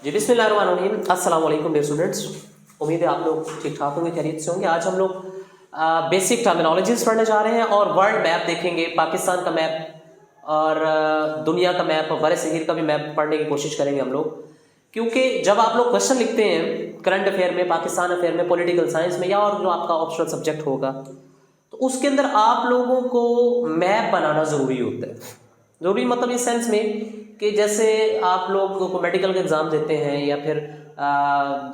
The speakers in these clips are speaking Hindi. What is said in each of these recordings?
जी बिस्मिल्लाहिर्रहमानिर्रहीम। अस्सलाम वालेकुम डियर स्टूडेंट्स, उम्मीद है आप लोग ठीक ठाक होंगे, खैरियत से होंगे। आज हम लोग बेसिक टर्मिनोलॉजीज पढ़ने जा रहे हैं और वर्ल्ड मैप देखेंगे, पाकिस्तान का मैप और दुनिया का मैप और बड़े शहर का भी मैप पढ़ने की कोशिश करेंगे हम लोग। क्योंकि जब आप लोग क्वेश्चन लिखते हैं करंट अफेयर में, पाकिस्तान अफेयर में, पॉलिटिकल साइंस में या और जो आपका ऑप्शनल सब्जेक्ट होगा, तो उसके अंदर आप लोगों को मैप बनाना ज़रूरी होता है। ज़रूरी मतलब इस सेंस में कि जैसे आप लोग को मेडिकल के एग्ज़ाम देते हैं या फिर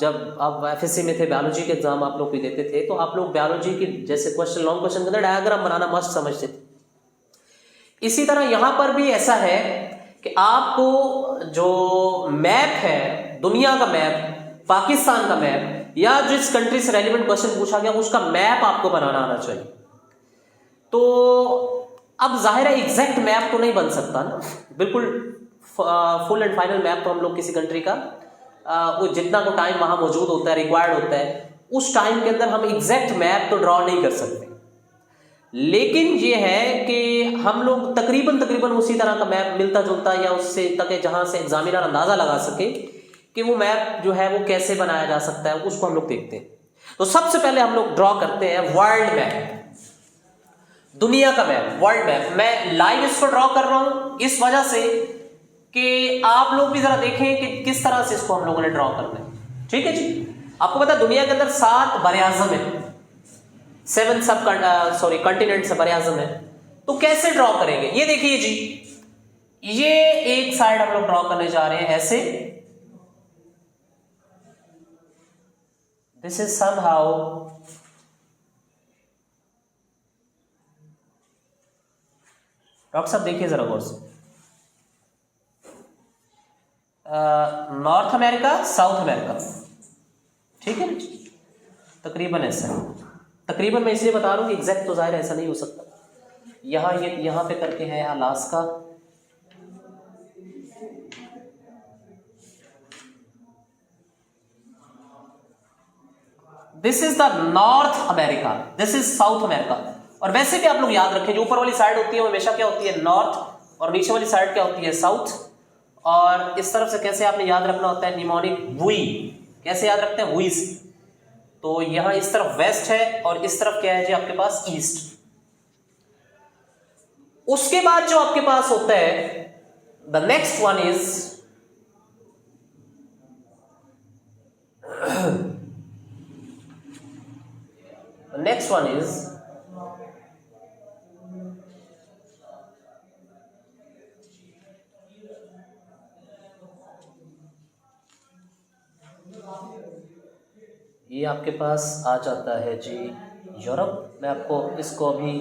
जब आप एफएससी में थे बायोलॉजी के एग्ज़ाम आप लोग भी देते थे, तो आप लोग बायोलॉजी की जैसे क्वेश्चन लॉन्ग क्वेश्चन के अंदर डायग्राम बनाना मस्ट समझते थे। इसी तरह यहाँ पर भी ऐसा है कि आपको जो मैप है, दुनिया का मैप, पाकिस्तान का मैप या जिस कंट्री से रेलिवेंट क्वेश्चन पूछा गया उसका मैप आपको बनाना आना चाहिए। तो अब जाहिर है एग्जैक्ट मैप तो नहीं बन सकता ना, बिल्कुल फुल एंड फाइनल मैप तो हम लोग किसी कंट्री का वो जितना को टाइम वहां मौजूद होता है, रिक्वायर्ड होता है, उस टाइम के अंदर हम एग्जैक्ट मैप तो ड्रॉ नहीं कर सकते। लेकिन ये है कि हम लोग तकरीबन उसी तरह का मैप मिलता जुलता या उससे तक जहां से एग्जामिनर अंदाजा लगा सके कि वो मैप जो है वो कैसे बनाया जा सकता है, उसको हम लोग देखते हैं। तो सबसे पहले हम लोग ड्रॉ करते हैं वर्ल्ड मैप, दुनिया का मैप, वर्ल्ड मैप। मैं लाइव इसको ड्रॉ कर रहा हूं इस वजह से कि आप लोग भी जरा देखें कि किस तरह से इसको हम लोगों ने ड्रॉ करना है। ठीक है जी। आपको पता है दुनिया के अंदर 7 बरे-आज़म है, 7 कॉन्टिनेंट्स बरे-आज़म है। तो कैसे ड्रॉ करेंगे ये देखिए जी, ये एक साइड हम लोग ड्रॉ करने जा रहे हैं ऐसे। दिस इज समहाउ डॉक्टर साहब देखिए जरा गौर से, नॉर्थ अमेरिका, साउथ अमेरिका, ठीक है, तकरीबन ऐसा है। तकरीबन मैं इसलिए बता रहा हूँ कि एग्जैक्ट तो जाहिर ऐसा नहीं हो सकता। यहाँ ये यहाँ पे करके है Alaska, this is the north America, this is south America. और वैसे भी आप लोग याद रखें जो ऊपर वाली साइड होती है वो हमेशा क्या होती है, नॉर्थ, और नीचे वाली साइड क्या होती है, साउथ। और इस तरफ से कैसे आपने याद रखना होता है, निमोनिक वुई, कैसे याद रखते हैं, वुई से। तो यहां इस तरफ वेस्ट है और इस तरफ क्या है जी आपके पास, ईस्ट। उसके बाद जो आपके पास होता है the next one is next one is ये आपके पास आ जाता है जी यूरोप। मैं आपको इसको अभी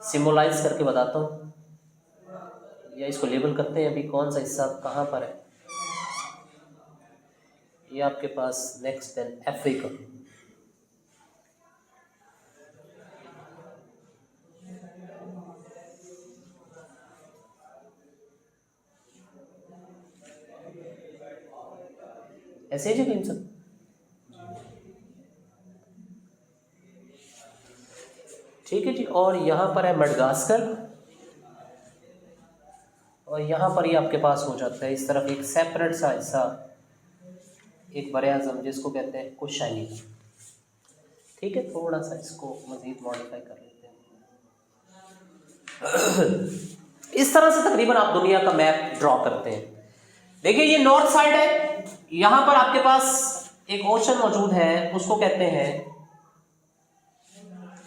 सिम्बोलाइज करके बताता हूँ, या इसको लेबल करते हैं अभी कौन सा हिस्सा कहाँ पर है। ये आपके पास नेक्स्ट देन अफ्रीका, ऐसे ही जी सब। ठीक है जी। और यहाँ पर है मडगास्कर, और यहाँ पर ही आपके पास हो जाता है इस तरफ एक सेपरेट सा हिस्सा, एक बरे-आज़म जिसको कहते हैं कुशानी। ठीक है, थोड़ा सा इसको मजीद मॉडिफाई कर लेते हैं। इस तरह से तकरीबन आप दुनिया का मैप ड्रॉ करते हैं। देखिए ये नॉर्थ साइड है, यहाँ पर आपके पास एक ओशन मौजूद है, उसको कहते हैं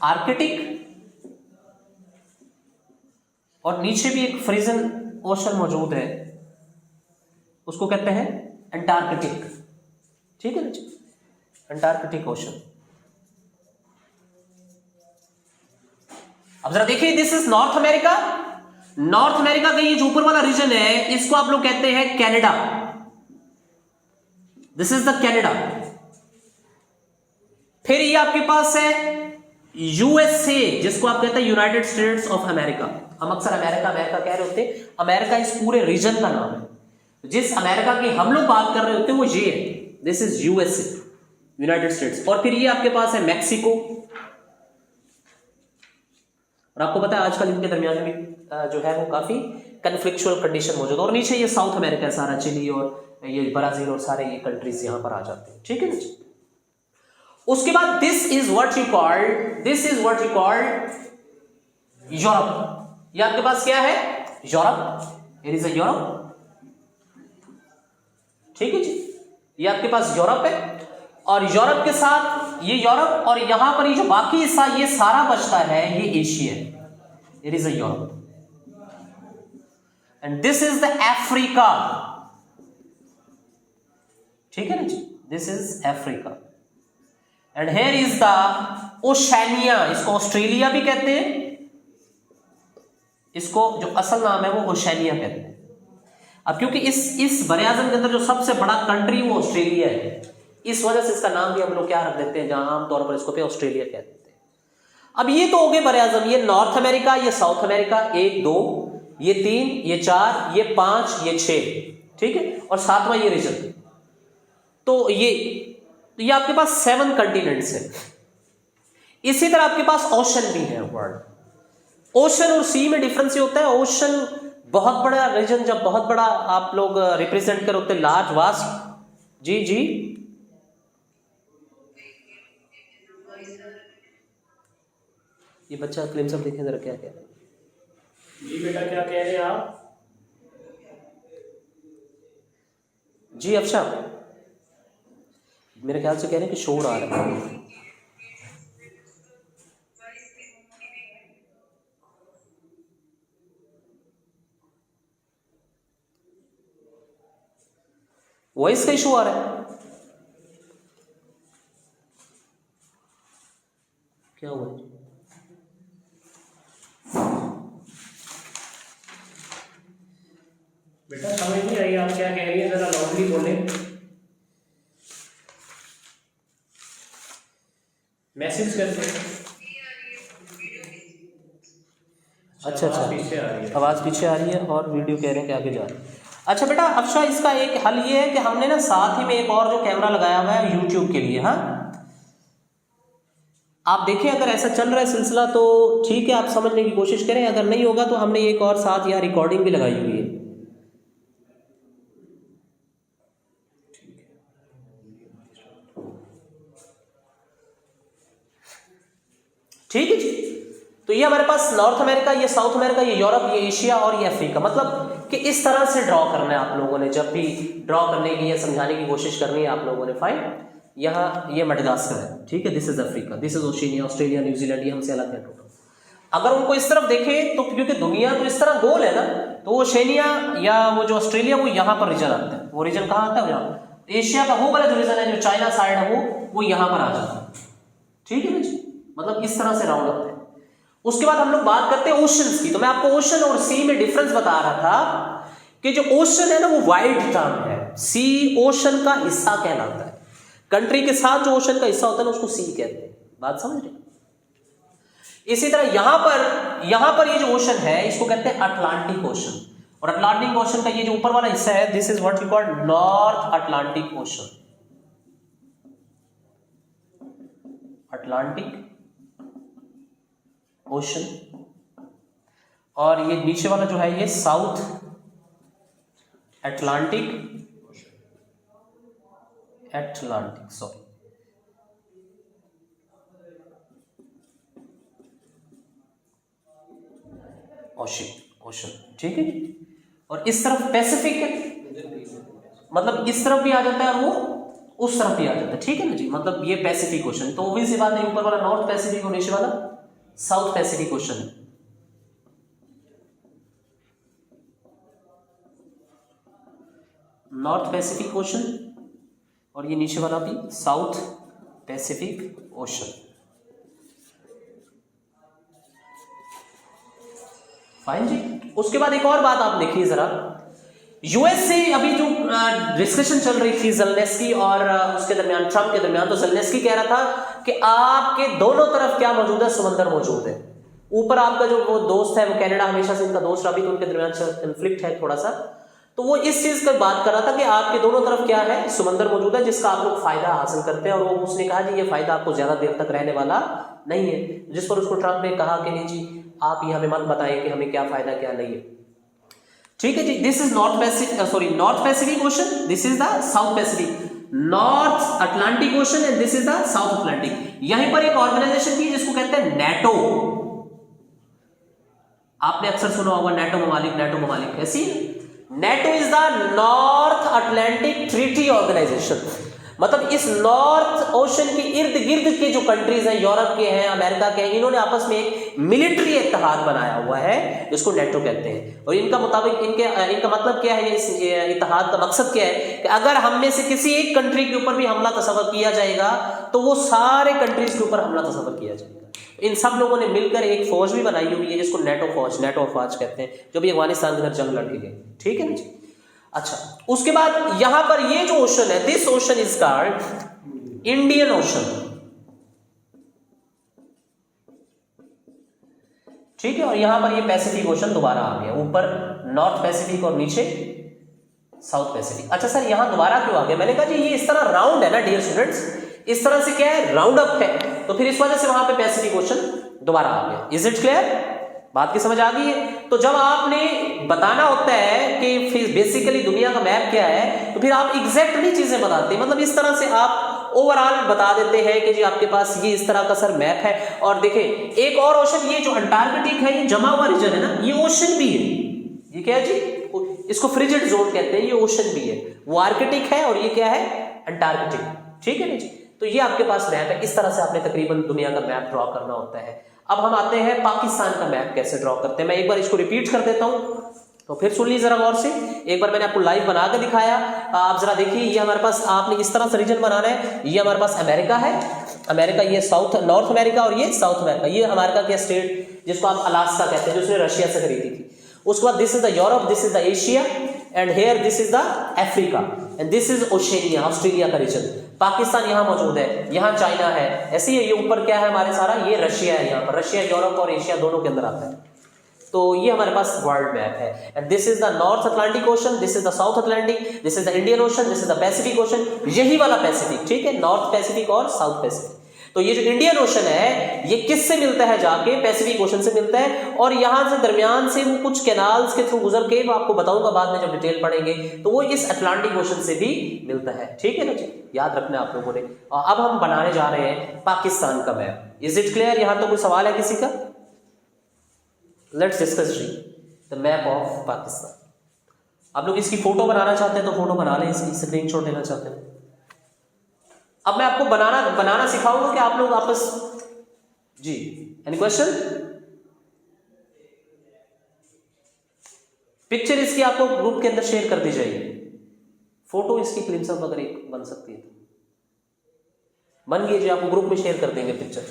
आर्कटिक, और नीचे भी एक फ्रीजन ओशन मौजूद है, उसको कहते हैं अंटार्कटिक। ठीक है ना जी, अंटार्कटिक ओशन। अब जरा देखिए, this is north America. North America का ये जो ऊपर वाला रीजन है इसको आप लोग कहते हैं Canada. This is the Canada. फिर ये आपके पास है यूएसए, जिसको आप कहते हैं यूनाइटेड स्टेट्स ऑफ अमेरिका। हम अक्सर अमेरिका अमेरिका कह रहे होते हैं, अमेरिका इस पूरे रीजन का नाम है। जिस अमेरिका की हम लोग बात कर रहे होते हैं वो ये है, this is USA, United states. और फिर ये आपके पास है मैक्सिको, और आपको पता है आजकल इनके दरमियान में जो है वो काफी कन्फ्लिक्चुअल कंडीशन मौजूद है। और नीचे ये साउथ अमेरिका सारा, चिली और ये ब्राजील और सारे ये कंट्रीज यहाँ पर आ जाते हैं, ठीक है ना जी। उसके बाद this is what you called Europe. ये आपके पास क्या है? Europe. It is a Europe, ठीक है जी। ये आपके पास यूरोप है और यूरोप के साथ ये यूरोप और यहां पर ये जो बाकी हिस्सा ये सारा बचता है ये एशिया है। It is a Europe and this is the Africa, ठीक है ना जी। This is Africa and here is the Oceania. इसको ऑस्ट्रेलिया भी कहते हैं, इसको जो असल नाम है वो ओशनिया कहते हैं। अब क्योंकि इस बड़े आजम के अंदर जो सबसे बड़ा कंट्री वो ऑस्ट्रेलिया है, इस वजह से इसका नाम भी हम लोग क्या रख देते हैं, जहां आमतौर पर इसको पे ऑस्ट्रेलिया कहते हैं। अब ये तो हो गए बड़े आजम, ये नॉर्थ अमेरिका, ये साउथ अमेरिका, 1 2 ये 3 ये 4 ये 5 ये 6, ठीक है, और 7वां ये रीजन। तो ये आपके पास 7 कंटिनेंट्स है। इसी तरह आपके पास ओशन भी है। वर्ल्ड ओशन और सी में डिफरेंस ये होता है, ओशन बहुत बड़ा रीजन, जब बहुत बड़ा आप लोग रिप्रेजेंट कर होते लार्ज वास्ट। जी जी ये बच्चा क्लेम सब देखें जरा क्या कह रहे हैं। जी बेटा क्या कह रहे हैं आप? जी अफशा मेरे ख्याल से कह रहे हैं कि शोर आ रहा है। वॉइस का इशू आ रहा है, क्या हुआ? बेटा समझ नहीं आई आप क्या कह रही हैं, जरा लाउडली बोलें। मैसेज करते हैं। अच्छा आवाज़ पीछे आ रही है। आवाज़ पीछे आ रही है और वीडियो कह रहे हैं कि आगे जा रही है। अच्छा बेटा अफशा, इसका एक हल ये है कि हमने ना साथ ही में एक और जो कैमरा लगाया हुआ है यूट्यूब के लिए, हाँ आप देखें, अगर ऐसा चल रहा है सिलसिला तो ठीक है, आप समझने की कोशिश करें, अगर नहीं होगा तो हमने एक और साथ यहाँ रिकॉर्डिंग भी लगाई हुई है। ठीक है जी। तो ये हमारे पास नॉर्थ अमेरिका, ये साउथ अमेरिका, ये यूरोप, ये एशिया और ये अफ्रीका। मतलब कि इस तरह से ड्रॉ करना है आप लोगों ने, जब भी ड्रॉ करने की या समझाने की कोशिश करनी है आप लोगों ने। फाइन, यहाँ ये मडगास्कर है, ठीक है, this is Africa, this is Oceania, Australia, New Zealand, ये हमसे अलग है टोटल। अगर उनको इस तरफ देखें तो क्योंकि दुनिया तो इस तरह गोल है ना, तो ओशिनिया या वो जो ऑस्ट्रेलिया वो यहाँ पर रीजन आता है। वो रीजन कहाँ आता है? यहाँ। एशिया का वो वाला जो रीजन है, जो चाइना साइड है, वो यहाँ पर आ जाता है, ठीक है ना जी। मतलब इस तरह से राउंड अप है। उसके बाद हम लोग बात करते हैं ओशंस की। तो मैं आपको ओशन और सी में डिफरेंस बता रहा था कि जो ओशन है ना वो वाइड टर्म है, सी ओशन का हिस्सा कहलाता है। कंट्री के साथ जो ओशन का हिस्सा होता है ना उसको सी कहते हैं। बात समझ रहे? इसी तरह यहां पर ये जो ओशन है इसको कहते हैं अटलांटिक ओशन। और अटलांटिक ओशन का ये जो ऊपर वाला हिस्सा है, this is what you call north Atlantic ocean. Atlantic ocean. और ये नीचे वाला जो है ये साउथ अटलांटिक सॉरी ओशन, ठीक है। और इस तरफ पैसिफिक है, मतलब इस तरफ भी आ जाता है, वो उस तरफ भी आ जाता है, ठीक है ना जी। मतलब ये पैसिफिक ओशन। तो obvious सी बात है, ऊपर वाला नॉर्थ पैसिफिक और नीचे वाला साउथ पैसिफिक ओशन है। नॉर्थ पैसिफिक ओशन और ये नीचे वाला भी साउथ पैसिफिक ओशन। फाइन जी। उसके बाद एक और बात आप देखिए जरा, यूएस से अभी जो डिस्कशन चल रही थी ज़ेलेंस्की और उसके दरमियान, ट्रंप के दरमियान, तो ज़ेलेंस्की कह रहा था कि आपके दोनों तरफ क्या मौजूद है? समंदर मौजूद है। ऊपर आपका जो वो दोस्त है वो कनाडा हमेशा से इनका दोस्त रहा, अभी तो उनके दरमियान कंफ्लिक्ट है थोड़ा सा, तो वो इस चीज का बात कर रहा था कि आपके दोनों तरफ क्या है? समंदर मौजूद है जिसका आप लोग फायदा हासिल करते हैं। और वो उसने कहा जी ये फायदा आपको ज्यादा देर तक रहने वाला नहीं है। जिस पर उसको ट्रंप ने कहा कि नहीं जी आप ये हमें मत बताएं कि हमें क्या फायदा क्या नहीं है। ठीक है जी, this is North Pacific Ocean, this is the South Pacific, North Atlantic Ocean and this is the South Atlantic. यहीं पर एक ऑर्गेनाइजेशन की जिसको कहते हैं नेटो, आपने अक्सर सुना होगा नेटो ममालिक ऐसी। NATO is the North Atlantic Treaty Organisation, मतलब इस नॉर्थ ओशन के इर्द गिर्द के जो कंट्रीज हैं, यूरोप के हैं, अमेरिका के हैं, इन्होंने आपस में एक मिलिट्री इत्तेहाद बनाया हुआ है जिसको नेटो कहते हैं। और इनका मुताबिक इनका मतलब क्या है, इस इत्तेहाद का मकसद क्या है कि अगर हम में से किसी एक कंट्री के ऊपर भी हमला तस्वर किया जाएगा तो वो सारे कंट्रीज के ऊपर हमला तस्वर किया जाएगा। इन सब लोगों ने मिलकर एक फौज भी बनाई हुई है जिसको नेटो फौज कहते हैं, जो भी अफगानिस्तान के अंदर जंग लड़ के गए। ठीक है ना जी। अच्छा, उसके बाद यहां पर ये जो ओशन है, this ocean is called Indian ocean. ठीक है, और यहां पर ये पैसिफिक ओशन दोबारा आ गया, ऊपर नॉर्थ पैसिफिक और नीचे साउथ पैसिफिक। अच्छा सर, यहां दोबारा क्यों आ गया? मैंने कहा जी ये इस तरह राउंड है ना डियर स्टूडेंट्स, इस तरह से क्या है, राउंड अप है, तो फिर इस वजह से वहां पे पैसिफिक ओशन दोबारा आ गया। Is it clear? बात की समझ आ गई है? तो जब आपने बताना होता है कि बेसिकली दुनिया का मैप क्या है, तो फिर आप एग्जैक्टली चीजें बताते हैं, मतलब इस तरह से आप ओवरऑल बता देते हैं कि जी आपके पास ये इस तरह का सर मैप है। और देखें एक और ओशन, ये जो अंटार्कटिक है, ये जमा हुआ रीजन है ना, ये ओशन भी है। ये क्या है जी? इसको फ्रिजिड जोन कहते हैं, ये ओशन भी है। वो आर्कटिक है और ये क्या है, अंटार्कटिक। ठीक है ना जी। तो ये आपके पास मैप है, इस तरह से आपने तकरीबन दुनिया का मैप ड्रॉ करना होता है। अब हम आते हैं पाकिस्तान का मैप कैसे ड्रॉ करते हैं। मैं एक बार इसको रिपीट कर देता हूं, तो फिर सुन लीजिए जरा गौर से। एक बार मैंने आपको लाइव बना के दिखाया, आप जरा देखिए। ये हमारे पास, आपने इस तरह से रीजन बनाना है। ये हमारे पास अमेरिका है, अमेरिका, ये नॉर्थ अमेरिका और ये साउथ अमेरिका। ये अमेरिका के स्टेट जिसको आप अलास्का कहते हैं, जो उसने रशिया से खरीदी थी। उसके बाद this is the Europe, this is the Asia and here this is the Africa and this is Oceania, Australia का रीजन। पाकिस्तान यहाँ मौजूद है, यहाँ चाइना है, ऐसे ही ये ऊपर क्या है हमारे सारा, ये रशिया है। यहाँ पर रशिया यूरोप और एशिया दोनों के अंदर आता है। तो ये हमारे पास वर्ल्ड मैप है। And this is the North Atlantic ocean, this is the South Atlantic, this is the Indian ocean, this is the Pacific ocean, यही वाला पैसिफिक। ठीक है, नॉर्थ पैसिफिक और साउथ पैसिफिक। तो ये जो इंडियन ओशन है, ये किससे मिलता है जाके, पैसिफिक ओशन से मिलता है। और यहां से दरमियान से वो कुछ कैनाल्स के थ्रू गुजर के, वो आपको बताऊंगा बाद में जब डिटेल पढ़ेंगे, तो वो इस अटलांटिक ओशन से भी मिलता है। ठीक है ना जी, याद रखना आप लोगों ने। अब हम बनाने जा रहे हैं पाकिस्तान का मैप। Is it clear? यहां तो कोई सवाल है किसी का? Let's discuss the map of Pakistan. आप लोग इसकी फोटो बनाना चाहते हैं तो फोटो बना लें, इसकी स्क्रीनशॉट लेना चाहते हैं। अब मैं आपको बनाना सिखाऊंगा कि आप लोग आपस जी। Any question? पिक्चर इसकी आपको ग्रुप के अंदर शेयर कर दी जाएगी। फोटो इसकी क्लिप्स अगर एक बन सकती है तो बन गई जी, आपको ग्रुप में शेयर कर देंगे पिक्चर।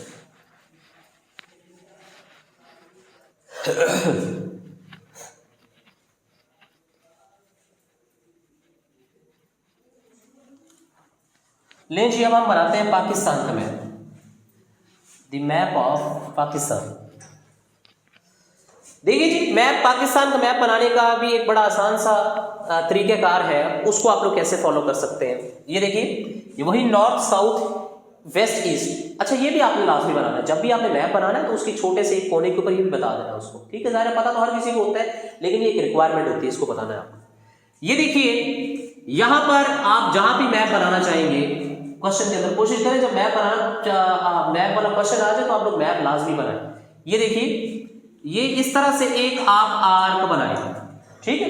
ले जी, अब हम बनाते हैं पाकिस्तान का map, the map of Pakistan. देखिए जी, मैप पाकिस्तान का मैप बनाने का भी एक बड़ा आसान सा तरीक़ेकार है। उसको आप लोग कैसे फॉलो कर सकते हैं, ये देखिए, ये वही नॉर्थ साउथ वेस्ट ईस्ट। अच्छा, ये भी आपने लाजमी बनाना है। जब भी आपने मैप बनाना है तो उसके छोटे से एक कोने के ऊपर ये भी बता देना उसको। ठीक है, ज़ाहिर पता तो हर किसी को होता है, लेकिन ये एक रिक्वायरमेंट होती है, इसको बताना है आपको। ये देखिए, यहां पर आप जहां भी मैप बनाना चाहेंगे, क्वेश्चन के अंदर कोशिश करें जब मैप वाला क्वेश्चन आ जाए तो आप लोग मैप लाजमी बनाएं। ये देखिए, ये इस तरह से एक आप आर्क बनाएंगे। ठीक है,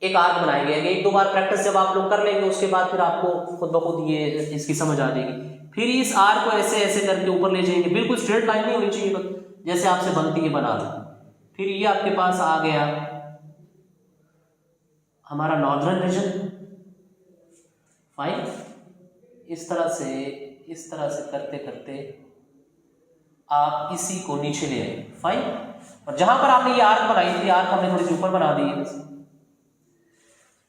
एक आर्क बनाएंगे। एक दो बार प्रैक्टिस जब आप लोग कर लेंगे, उसके बाद फिर आपको खुद ब खुद ये इसकी समझ आ जाएगी। फिर इस आर्क को ऐसे ऐसे करके ऊपर ले जाएंगे, बिल्कुल स्ट्रेट लाइन नहीं होनी चाहिए, जैसे आपसे बनती है बना लो। फिर ये आपके पास आ गया हमारा नॉर्दर्न रीजन। फाइन, इस तरह से करते करते आप इसी को नीचे ले आए। फाइन, और जहां पर आपने ये आर्क बनाई थी, आर्क हमने थोड़ी सी ऊपर बना दी है,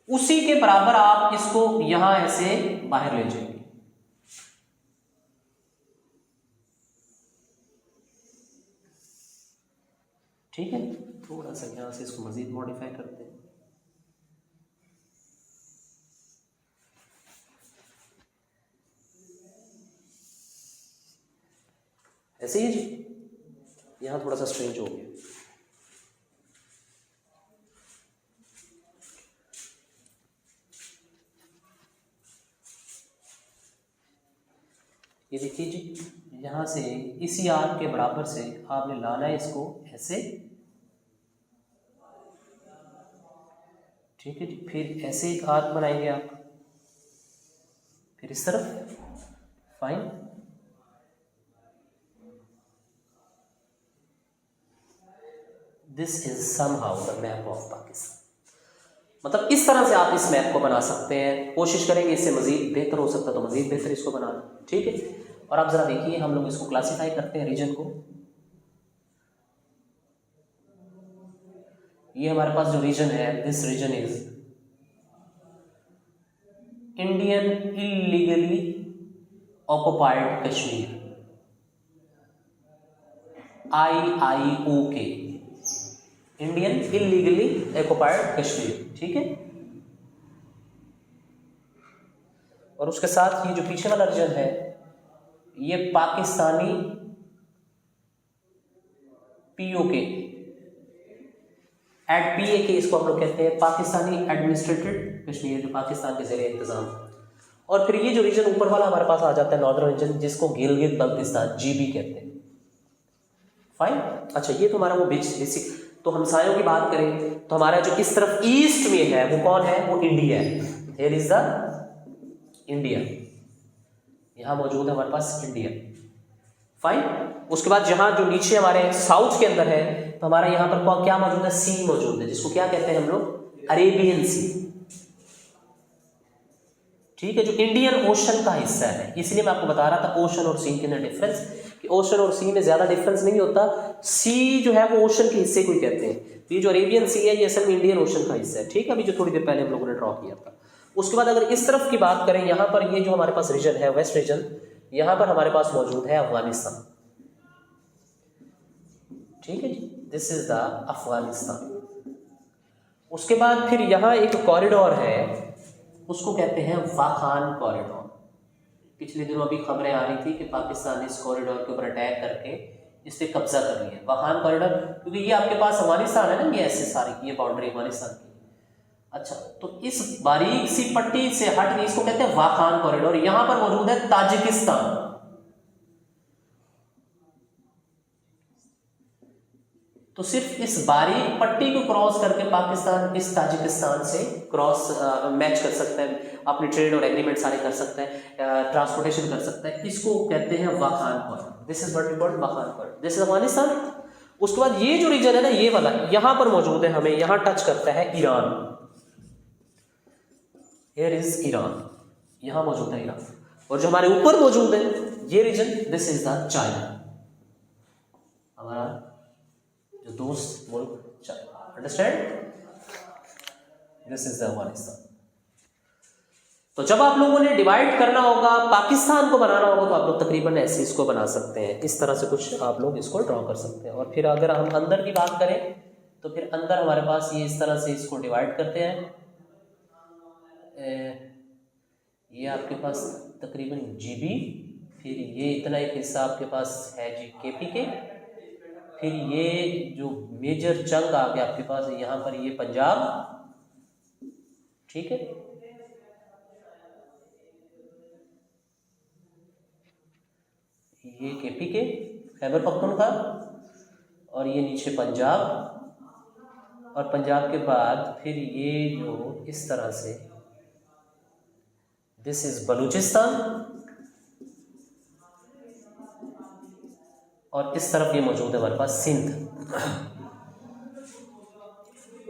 उसी के बराबर आप इसको यहां ऐसे बाहर ले जाएंगे। ठीक है, थोड़ा सा यहां से इसको मजीद मॉडिफाई करते हैं। ऐसे ही जी, यहां थोड़ा सा स्ट्रेंज हो गया। ये देखिए जी, यहाँ से इसी आर्क के बराबर से आपने लाना है इसको ऐसे, ठीक है जी। फिर ऐसे एक आर्क बनाएंगे आप, फिर इस तरफ, fine. This is somehow the map of Pakistan. मतलब इस तरह से आप इस मैप को बना सकते हैं। कोशिश करेंगे इससे मजीद बेहतर हो सकता है तो मजीद बेहतर इसको बना दें, ठीक है। और आप जरा देखिए, हम लोग इसको क्लासिफाई करते हैं रीजन को। ये हमारे पास जो रीजन है, this region is Indian illegally occupied Kashmir, IIOK, Indian illegally occupied Kashmir, ठीक है। और उसके साथ ये जो पीछे वाला रीजन है, ये पाकिस्तानी POK, PAK इसको हम लोग कहते हैं, पाकिस्तानी एडमिनिस्ट्रेटेड कश्मीर, जो पाकिस्तान के ज़ेरे इंतजाम। और फिर ये जो रीजन ऊपर वाला हमारे पास आ जाता है, नॉर्दर्न रीजन, जिसको गिलगित बल्तिस्तान, GB कहते हैं, फाइन। अच्छा, ये तो हमारा वो बेसिक। तो हमसायों की बात करें तो हमारा जो इस तरफ ईस्ट में है वो कौन है, वो इंडिया है। हियर इज द इंडिया, यहां मौजूद है हमारे पास इंडिया, फाइन। उसके बाद जहां जो नीचे हमारे साउथ के अंदर है तो हमारा यहां पर क्या मौजूद है, सी मौजूद है, जिसको क्या कहते हैं हम लोग, अरेबियन सी, ठीक है, जो इंडियन ओशन का हिस्सा है। इसलिए मैं आपको बता रहा था ओशन और सी के अंदर डिफरेंस, कि ओशन और सी में ज्यादा डिफरेंस नहीं होता। सी जो है वो ओशन के हिस्से को ही कहते हैं। तो ये जो अरेबियन सी है ये असल में इंडियन ओशन का हिस्सा है, ठीक है, अभी जो थोड़ी देर पहले हम लोगों ने ड्रॉ किया था। उसके बाद अगर इस तरफ की बात करें, यहाँ पर ये जो हमारे पास रीजन है, वेस्ट रीजन, यहाँ पर हमारे पास मौजूद है अफगानिस्तान, ठीक है जी, दिस इज द अफगानिस्तान। उसके बाद फिर यहाँ एक कॉरिडोर है, उसको कहते हैं वाखान कॉरिडोर। पिछले दिनों अभी खबरें आ रही थी कि पाकिस्तान ने इस कॉरिडोर के ऊपर अटैक करके इस पर कब्जा कर लिया, वाखान कॉरिडोर, क्योंकि ये आपके पास अफगानिस्तान है ना, ये ऐसे सारी ये बाउंड्री अफगानिस्तान की। अच्छा, तो इस बारीक सी पट्टी से हट के इसको कहते हैं वाखान कॉरिडोर। यहां पर मौजूद है ताजिकिस्तान, तो सिर्फ इस बारीक पट्टी को क्रॉस करके पाकिस्तान इस ताजिकिस्तान से क्रॉस मैच कर सकता है, अपने ट्रेड और एग्रीमेंट सारे कर सकता है, ट्रांसपोर्टेशन कर सकता है। इसको कहते हैं Wakhan corridor, this is what we call Wakhan corridor, this is Afghanistan. उसके बाद ये जो रीजन है ना, ये वाला यहां पर मौजूद है, हमें यहां टच करता है ईरान, हियर इज ईरान, यहां मौजूद है ईरान। और जो हमारे ऊपर मौजूद है ये region, this is the China, हमारा जो दोस्त मुल्क China, understand, this is the Afghanistan. तो जब आप लोगों ने डिवाइड करना होगा, पाकिस्तान को बनाना होगा, तो आप लोग तकरीबन ऐसे इसको बना सकते हैं, इस तरह से कुछ आप लोग इसको ड्रॉ कर सकते हैं। और फिर अगर हम अंदर की बात करें तो फिर अंदर हमारे पास ये इस तरह से इसको डिवाइड करते हैं। ये आपके पास तकरीबन GB, फिर ये इतना एक हिस्सा आपके पास है जी KPK, फिर ये जो मेजर चंक आ गया आपके पास यहाँ पर, ये पंजाब, ठीक है, ये KPK खैबर पख्तूनख्वा, और ये नीचे पंजाब, और पंजाब के बाद फिर ये जो इस तरह से, दिस इज बलूचिस्तान, और इस तरफ ये मौजूद है हमारे पास सिंध।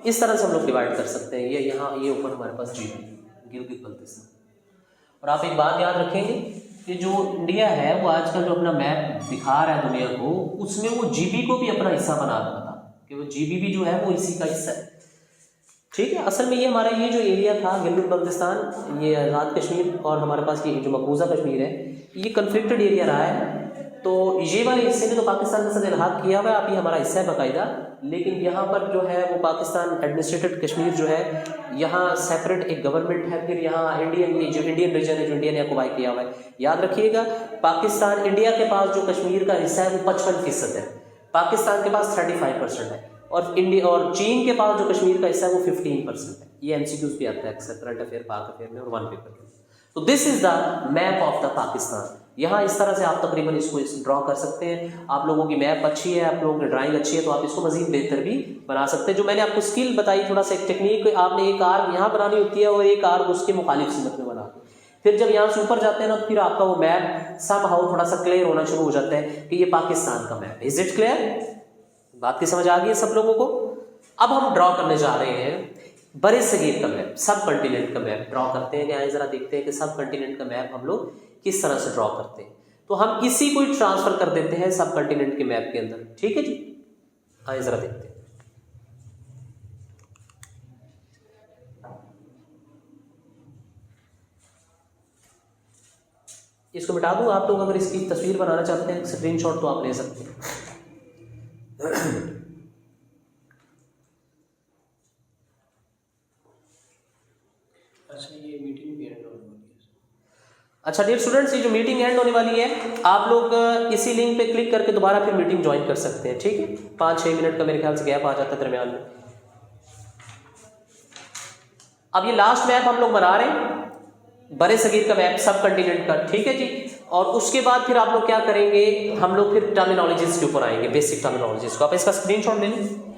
इस तरह से हम लोग डिवाइड कर सकते हैं। ये यहाँ ये ऊपर हमारे पास GB, गिलगित बल्तिस्तान। और आप एक बात याद रखेंगे कि जो इंडिया है वो आजकल जो अपना मैप दिखा रहा है दुनिया को, उसमें वो GB को भी अपना हिस्सा बना रहा था, कि वो GB भी जो है वो इसी का हिस्सा है, ठीक है। असल में ये हमारा ये जो एरिया था गिलगित बल्तिस्तान, ये आज़ाद कश्मीर, और हमारे पास ये जो मकबूजा कश्मीर है, ये कन्फ्लिक्टेड एरिया रहा है। तो ये वाले हिस्से में तो पाकिस्तान के साथ इल्हाक किया हुआ है, आप ये हमारा हिस्सा है बाकायदा, लेकिन यहाँ पर जो है वो पाकिस्तान एडमिनिस्ट्रेटेड कश्मीर जो है, यहाँ सेपरेट एक गवर्नमेंट है। फिर यहाँ इंडियन, ये जो इंडियन रीजन है जो इंडिया ने ऑक्युपाई किया हुआ है, याद रखिएगा, पाकिस्तान इंडिया के पास जो कश्मीर का हिस्सा है वो 55% है, पाकिस्तान के पास 35% है, और इंडिया और चीन के पास जो कश्मीर का हिस्सा है वो 15% है। ये MCQs भी आता है अक्सर करंट अफेयर, पाक अफेयर में और वन पेपर में। तो this is the map of the Pakistan. यहाँ इस तरह से आप तकरीबन इसको ड्रॉ कर सकते हैं। आप लोगों की मैप अच्छी है, आप लोगों की ड्राइंग अच्छी है, तो आप इसको मजीद बेहतर भी बना सकते हैं। जो मैंने आपको स्किल बताई, थोड़ा सा एक टेक्निक, आपने एक आर्क यहाँ बनानी होती है और एक आर्क उसके मुखालिफ सीमत में बना, फिर जब यहाँ से ऊपर जाते हैं ना, तो फिर आपका वो मैप समहाउ थोड़ा सा क्लियर होना शुरू हो जाता है कि ये पाकिस्तान का मैप। Is it clear? बात की समझ आ गई है सब लोगों को? अब हम ड्रॉ करने जा रहे हैं बड़े सगीर का मैप, सब कंटिनेंट का मैप ड्रॉ करते हैं। आइए जरा देखते हैं कि सब कंटिनेंट का मैप हम लोग किस तरह से ड्रॉ करते हैं। तो हम इसी को ट्रांसफर कर देते हैं सब कंटिनेंट के मैप के अंदर। ठीक है जी, आइए जरा देखते हैं। इसको मिटा दूं। आप लोग अगर इसकी तस्वीर बनाना चाहते हैं स्क्रीनशॉट, तो आप ले सकते हैं। अच्छा, ये मीटिंग भी एंड होने वाली है। अच्छा डियर स्टूडेंट्स, ये जो मीटिंग एंड होने वाली है, आप लोग इसी लिंक पे क्लिक करके दोबारा फिर मीटिंग ज्वाइन कर सकते हैं। ठीक है, 5-6 मिनट का मेरे ख्याल से गैप आ जाता है दरमियान में। अब ये लास्ट मैप हम लोग बना रहे हैं, बड़े सगीर का मैप सब कंटिनेंट का। ठीक है जी, और उसके बाद फिर आप लोग क्या करेंगे, हम लोग फिर टर्मिनोलॉजीज के ऊपर आएंगे, बेसिक टर्मिनोलॉजीज को। आप इसका स्क्रीनशॉट ले लें।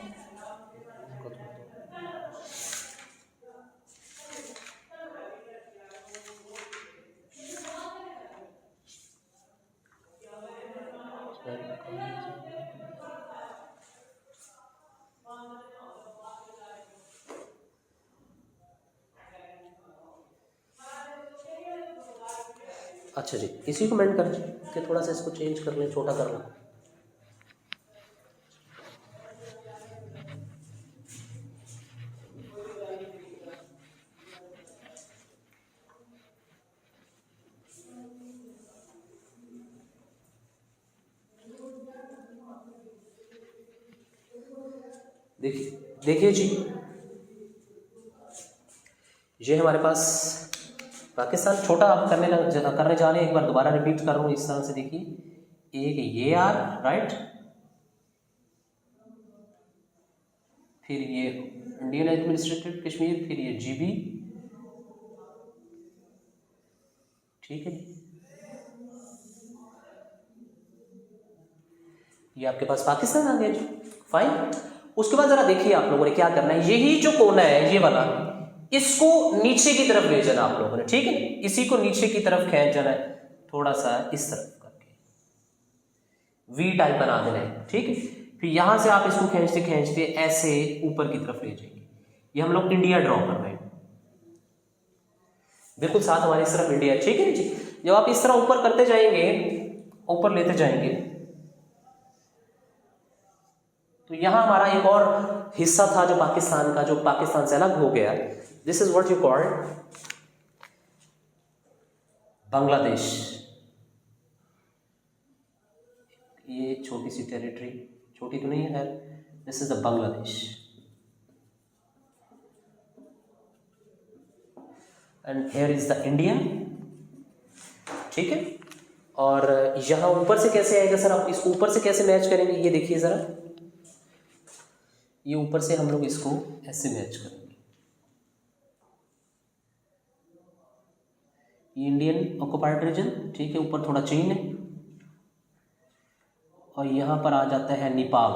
अच्छा जी, इसी को मेंट करके थोड़ा सा इसको चेंज कर लें, छोटा कर लें। देखिए जी, ये हमारे पास पाकिस्तान छोटा आप करने जा रहे हैं। एक बार दोबारा रिपीट कर रहा हूँ इस तरह से। देखिए, एक ये आर राइट, फिर ये इंडियन एडमिनिस्ट्रेटिव कश्मीर, फिर ये जीबी। ठीक है, ये आपके पास पाकिस्तान आ गया जी। फाइन। उसके बाद जरा देखिए आप लोगों ने क्या करना है, यही जो कोना है ये वाला, इसको नीचे की तरफ ले जाना आप लोगों ने। ठीक है, इसी को नीचे की तरफ खींच जाना है, थोड़ा सा इस तरफ करके वी टाइप बना देना है। ठीक है, फिर यहां से आप इसको खींचते खींचते ऐसे ऊपर की तरफ ले जाएंगे। ये हम लोग इंडिया ड्रॉ कर रहे हैं, बिल्कुल साथ हमारी इस तरफ इंडिया। ठीक है जी, जब आप इस तरह ऊपर करते जाएंगे, ऊपर लेते जाएंगे, तो यहां हमारा एक और हिस्सा था जो पाकिस्तान का, जो पाकिस्तान से अलग हो गया। This is what you call Bangladesh. ये छोटी सी टेरिटरी, छोटी तो नहीं है, this is the Bangladesh. And here is the India. ठीक है, और यहां ऊपर से कैसे आएगा सर, आप इसको ऊपर से कैसे मैच करेंगे, ये देखिए जरा। ये ऊपर से हम लोग इसको ऐसे मैच करेंगे। ये इंडियन ऑक्युपाइड रीजन। ठीक है, ऊपर थोड़ा चीन है, और यहाँ पर आ जाता है नेपाल।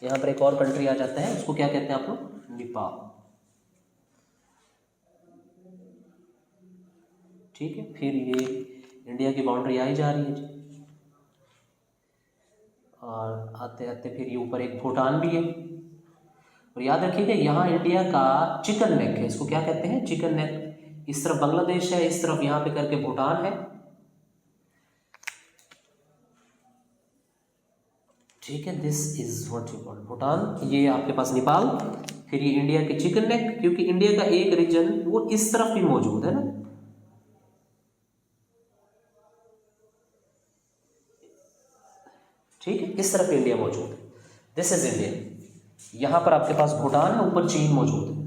यहाँ पर एक और कंट्री आ जाता है, उसको क्या कहते हैं आप लोग, नेपाल। ठीक है, फिर ये इंडिया की बाउंड्री आई जा रही है जी, और आते आते फिर ये ऊपर एक भूटान भी है। और याद रखिएगा, यहाँ इंडिया का चिकन नेक है, इसको क्या कहते हैं, चिकन नेक। इस तरफ बांग्लादेश है, इस तरफ यहाँ पे करके भूटान है। ठीक है, this is what you call Bhutan. ये आपके पास नेपाल, फिर ये इंडिया के चिकन नेक, क्योंकि इंडिया का एक रीजन वो इस तरफ भी मौजूद है ना। ठीक है, इस तरफ इंडिया मौजूद है, दिस इज इंडिया। यहां पर आपके पास भूटान है, ऊपर चीन मौजूद है,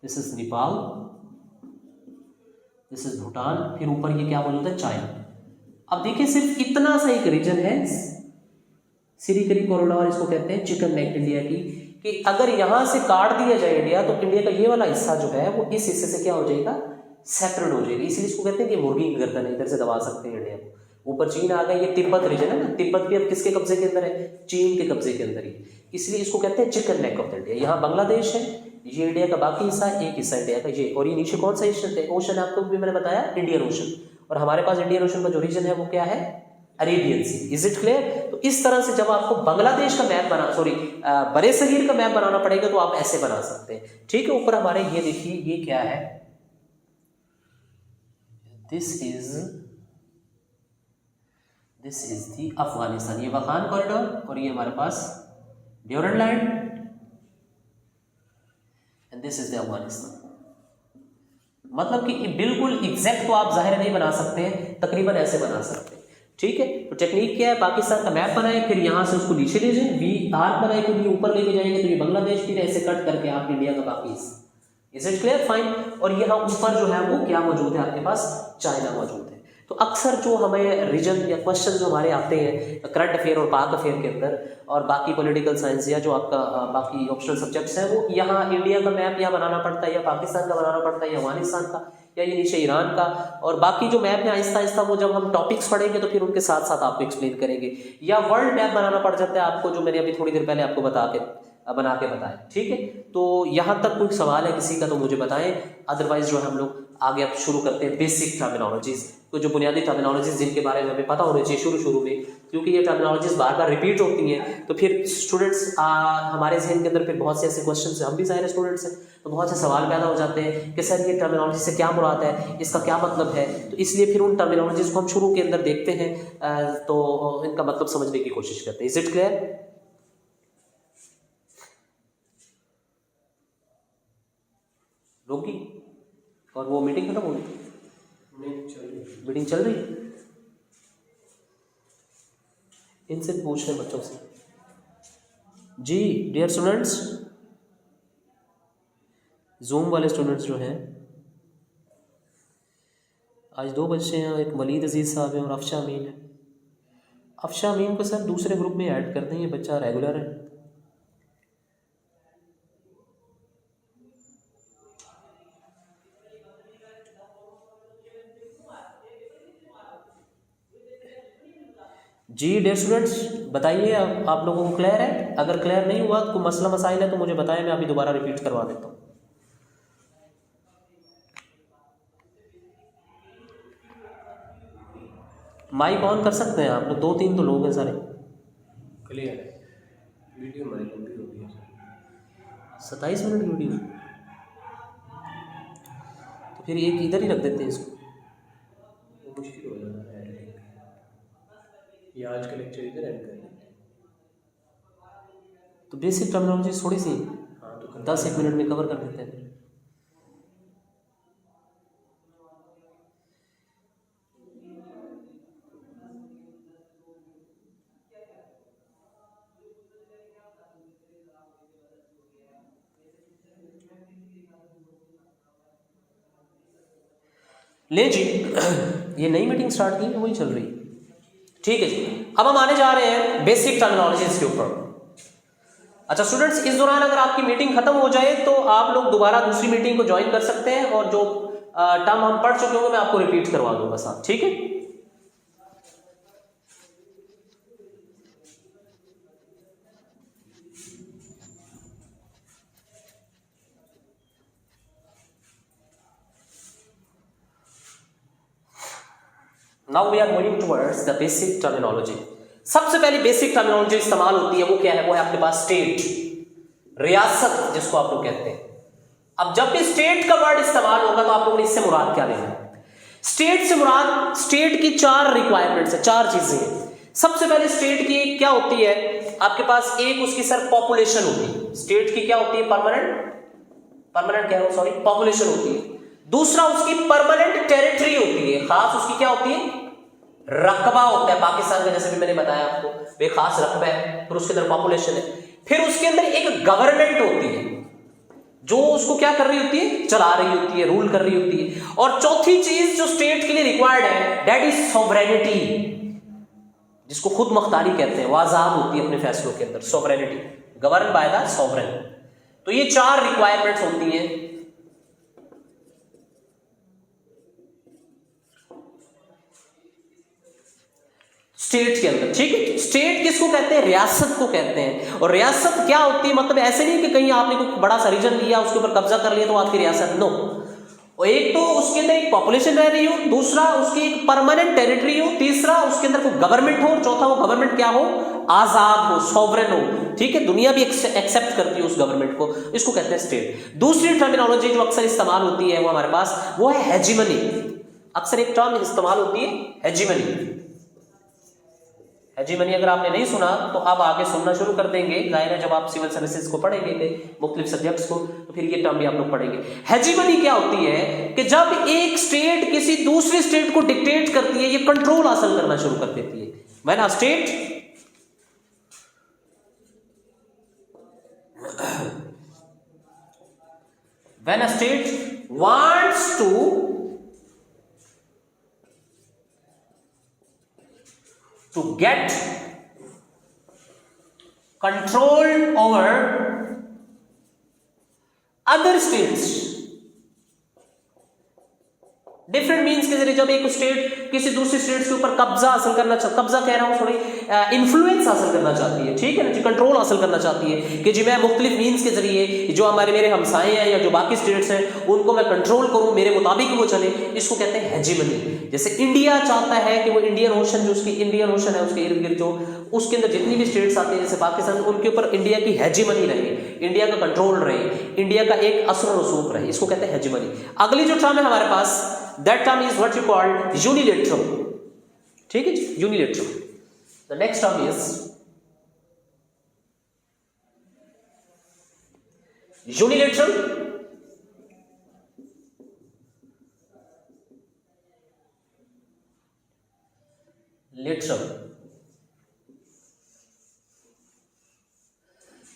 this is Nepal, this is Bhutan, फिर ऊपर ये क्या मौजूद है, चाइना। अब देखिए, सिर्फ इतना सा एक रीजन है, सिरिकरी कॉरिडोर इसको कहते हैं, चिकन नेक इंडिया की, कि अगर यहां से काट दिया जाए इंडिया, तो इंडिया का ये वाला हिस्सा जो है वो इस हिस्से से क्या हो जाएगा, सेपरेट हो जाएगी, इसलिए इसको कहते हैं कि मुर्गी की गर्दन है, इधर से दबा सकते हैं इंडिया को। ऊपर चीन आ गया, ये तिब्बत रीजन है ना, तिब्बत भी अब किसके कब्जे के अंदर है, चीन के कब्जे के अंदर ही, इसलिए इसको कहते हैं चिकन नेक ऑफ इंडिया। यहाँ बांग्लादेश है, ये इंडिया का बाकी हिस्सा है, एक हिस्सा इंडिया का ये, और ये नीचे कौन सा ओशन है आपको भी मैंने बताया, इंडियन ओशन। और हमारे पास इंडियन ओशन का जो रीजन है वो क्या है, Arabian sea. Is it clear? तो इस तरह से जब आपको बांग्लादेश का मैप बड़े सगीर का मैप बनाना पड़ेगा तो आप ऐसे बना सकते हैं, ठीक है। ऊपर हमारे ये देखिए, ये क्या है, दिस इज दी अफगानिस्तान, ये वखान कॉरिडोर, और ये हमारे पास Durand Line, and this is the Afghanistan. मतलब कि बिल्कुल एग्जैक्ट तो आप जाहिर नहीं बना सकते हैं, तकरीबन ऐसे बना सकते हैं, ठीक है। तो टेक्निक क्या है, पाकिस्तान का मैप बनाए, फिर यहाँ से उसको नीचे ले जाए, वी आर्क बनाए, क्योंकि ऊपर लेके जाएंगे तो ये बांग्लादेश, फिर ऐसे कट करके आप इंडिया का बाकी हिस्सा। Is it clear? फाइन। और यहाँ ऊपर जो है वो क्या मौजूद है आपके पास, चाइना मौजूद है। तो अक्सर जो हमें रीजन या क्वेश्चन जो हमारे आते हैं करंट अफेयर और पाक अफेयर के अंदर, और बाकी पॉलिटिकल साइंस या जो आपका बाकी ऑप्शनल सब्जेक्ट्स हैं, वो यहाँ इंडिया का मैप यहाँ बनाना पड़ता है, या पाकिस्तान का बनाना पड़ता है, या अफगानिस्तान का, या ये नीचे ईरान का। और बाकी जो मैप है आहिस्ता आहिस्ता वो जब हम टॉपिक्स पढ़ेंगे तो फिर उनके साथ साथ आपको एक्सप्लेन करेंगे, या वर्ल्ड मैप बनाना पड़ जाता है आपको, जो मैंने अभी थोड़ी देर पहले आपको बना के बताया, ठीक है। तो यहाँ तक कोई सवाल है किसी का तो मुझे बताएं, अदरवाइज जो है हम लोग आगे अब शुरू करते हैं बेसिक टर्मिनोलॉजीज। तो जो बुनियादी टर्मिनोलॉजीज जिनके बारे में हमें पता होनी चाहिए शुरू में, क्योंकि ये टर्मिनोलॉजीज बार बार रिपीट होती हैं, तो फिर स्टूडेंट्स हमारे जहन के अंदर फिर बहुत से ऐसे क्वेश्चन, हम भी ज़ाहिर स्टूडेंट्स हैं, तो बहुत से सवाल पैदा हो जाते हैं कि सर ये टर्मिनोलॉजी से क्या मुराद है, इसका क्या मतलब है। तो इसलिए फिर उन टर्मिनोलॉजीज को हम शुरू के अंदर देखते हैं, तो इनका मतलब समझने की कोशिश करते हैं। Is it clear? रोकी और वो मीटिंग खत्म हो गई, मीटिंग चल रही है, इनसे पूछ रहे बच्चों से। जी डियर स्टूडेंट्स, जूम वाले स्टूडेंट्स जो हैं, आज 2 बच्चे हैं, एक वलीद अजीज़ साहब हैं और अफशा अमीन है। अफशा अमीन को सर दूसरे ग्रुप में ऐड कर दें, ये बच्चा रेगुलर है। जी डियर स्टूडेंट्स, बताइए आप लोगों को क्लियर है? अगर क्लियर नहीं हुआ तो मसला मसाइल है तो मुझे बताएं, मैं अभी दोबारा रिपीट करवा देता हूँ। माइक ऑन कर सकते हैं आप लोग, 2-3 तो लोग हैं सारे। क्लियर है, वीडियो हमारी लंबी हो गई है 27 मिनट वीडियो, तो फिर एक इधर ही रख देते हैं इसको, मुश्किल हो जाता है एडिटिंग। ये आज का लेक्चर इधर एंड कर लेते हैं। तो बेसिक टर्मिनोलॉजी थोड़ी सी हाँ तो 10-1 मिनट में कवर कर देते हैं। ले जी, ये नई मीटिंग स्टार्ट की है, वही चल रही है, ठीक है जी। अब हम आने जा रहे हैं बेसिक टर्मिनोलॉजीज के ऊपर। अच्छा स्टूडेंट्स, इस दौरान अगर आपकी मीटिंग खत्म हो जाए तो आप लोग दोबारा दूसरी मीटिंग को ज्वाइन कर सकते हैं, और जो टर्म हम पढ़ चुके होंगे मैं आपको रिपीट करवा दूंगा साथ, ठीक है। Now we are moving towards the basic terminology. सबसे पहले बेसिक टर्मिनोलॉजी इस्तेमाल होती है वो क्या है, वो है आपके पास स्टेट, रियासत जिसको आप लोग कहते हैं। अब जब भी स्टेट का वर्ड इस्तेमाल होगा तो आप लोगों ने इससे मुराद क्या लेना है? स्टेट से मुराद, स्टेट की 4 रिक्वायरमेंट्स है, 4 चीजें हैं। सबसे पहले स्टेट की क्या होती है आपके पास, एक उसकी सर पॉपुलेशन होती है, स्टेट की क्या होती है, परमानेंट कह रहा हूं सॉरी, पॉपुलेशन होती है। दूसरा उसकी परमानेंट टेरिटरी होती है, खास उसकी क्या होती है, रकबा होता है। पाकिस्तान का जैसे भी मैंने बताया आपको, वे खास रकबा है, फिर उसके अंदर पॉपुलेशन है, फिर उसके अंदर एक गवर्नमेंट होती है जो उसको क्या कर रही होती है, चला रही होती है, रूल कर रही होती है। और चौथी चीज जो स्टेट के लिए रिक्वायर्ड है, दैट इज सॉवरेनिटी, जिसको खुद मुख्तारी कहते हैं, वो आजाद होती है अपने फैसलों के अंदर, sovereignty, govern by the sovereign. तो ये 4 रिक्वायरमेंट्स होती हैं स्टेट के अंदर, ठीक है। स्टेट किसको कहते हैं? रियासत को कहते हैं। और रियासत क्या होती है? मतलब ऐसे नहीं कि कहीं आपने कोई बड़ा सा रीजन लिया, उसके ऊपर कब्जा कर लिया तो आपकी रियासत, नो। और एक तो उसके अंदर एक पॉपुलेशन रह रही हो, दूसरा उसकी एक परमानेंट टेरिटरी हो, तीसरा उसके अंदर कोई गवर्नमेंट हो, और चौथा वो गवर्नमेंट क्या हो? आजाद हो, सॉवरेन हो, ठीक है। दुनिया भी एक्सेप्ट करती है उस गवर्नमेंट को, इसको कहते हैं स्टेट। दूसरी टर्मिनोलॉजी जो अक्सर इस्तेमाल होती है वो हमारे पास वो है हेजिमनी। अक्सर एक टर्म इस्तेमाल होती है हेजिमनी। हेजिमनी अगर आपने नहीं सुना तो आप आगे सुनना शुरू कर देंगे, जाहिर है जब आप सिविल सर्विसेज को पढ़ेंगे मुख्तलिफ सब्जेक्ट्स को, तो फिर ये टर्म भी आप लोग पढ़ेंगे। हेजिमनी क्या होती है कि जब एक स्टेट किसी दूसरी स्टेट को डिक्टेट करती है, ये कंट्रोल हासिल करना शुरू कर देती है। When a state wants to get control over other states, different means के जरिए जब एक स्टेट किसी दूसरी स्टेट के ऊपर कब्जा हासिल करना कब्जा कह रहा हूं सॉरी, इन्फ्लुएंस हासिल करना चाहती है, ठीक है ना जी, कंट्रोल हासिल करना चाहती है कि जी मैं मुख्तलिफ मीन्स के जरिए जो मेरे हमसाए हैं या जो बाकी स्टेट्स हैं उनको मैं कंट्रोल करूं, मेरे मुताबिक वो चले, इसको कहते हैं हेजिमनी। जैसे इंडिया चाहता है कि वो इंडियन ओशन, जो उसकी इंडियन ओशन है उसके इर्द गिर्द जो उसके अंदर जितनी भी स्टेट्स आते हैं जैसे पाकिस्तान, उनके ऊपर इंडिया की हेजिमनी रहे, इंडिया का कंट्रोल रहे, इंडिया का एक असर रसूख रहे, इसको कहते हैं हेजिमनी। अगली जो टर्म है हमारे पास, that term is what you call unilateral, ठीक है जी, unilateral। the next term is unilateral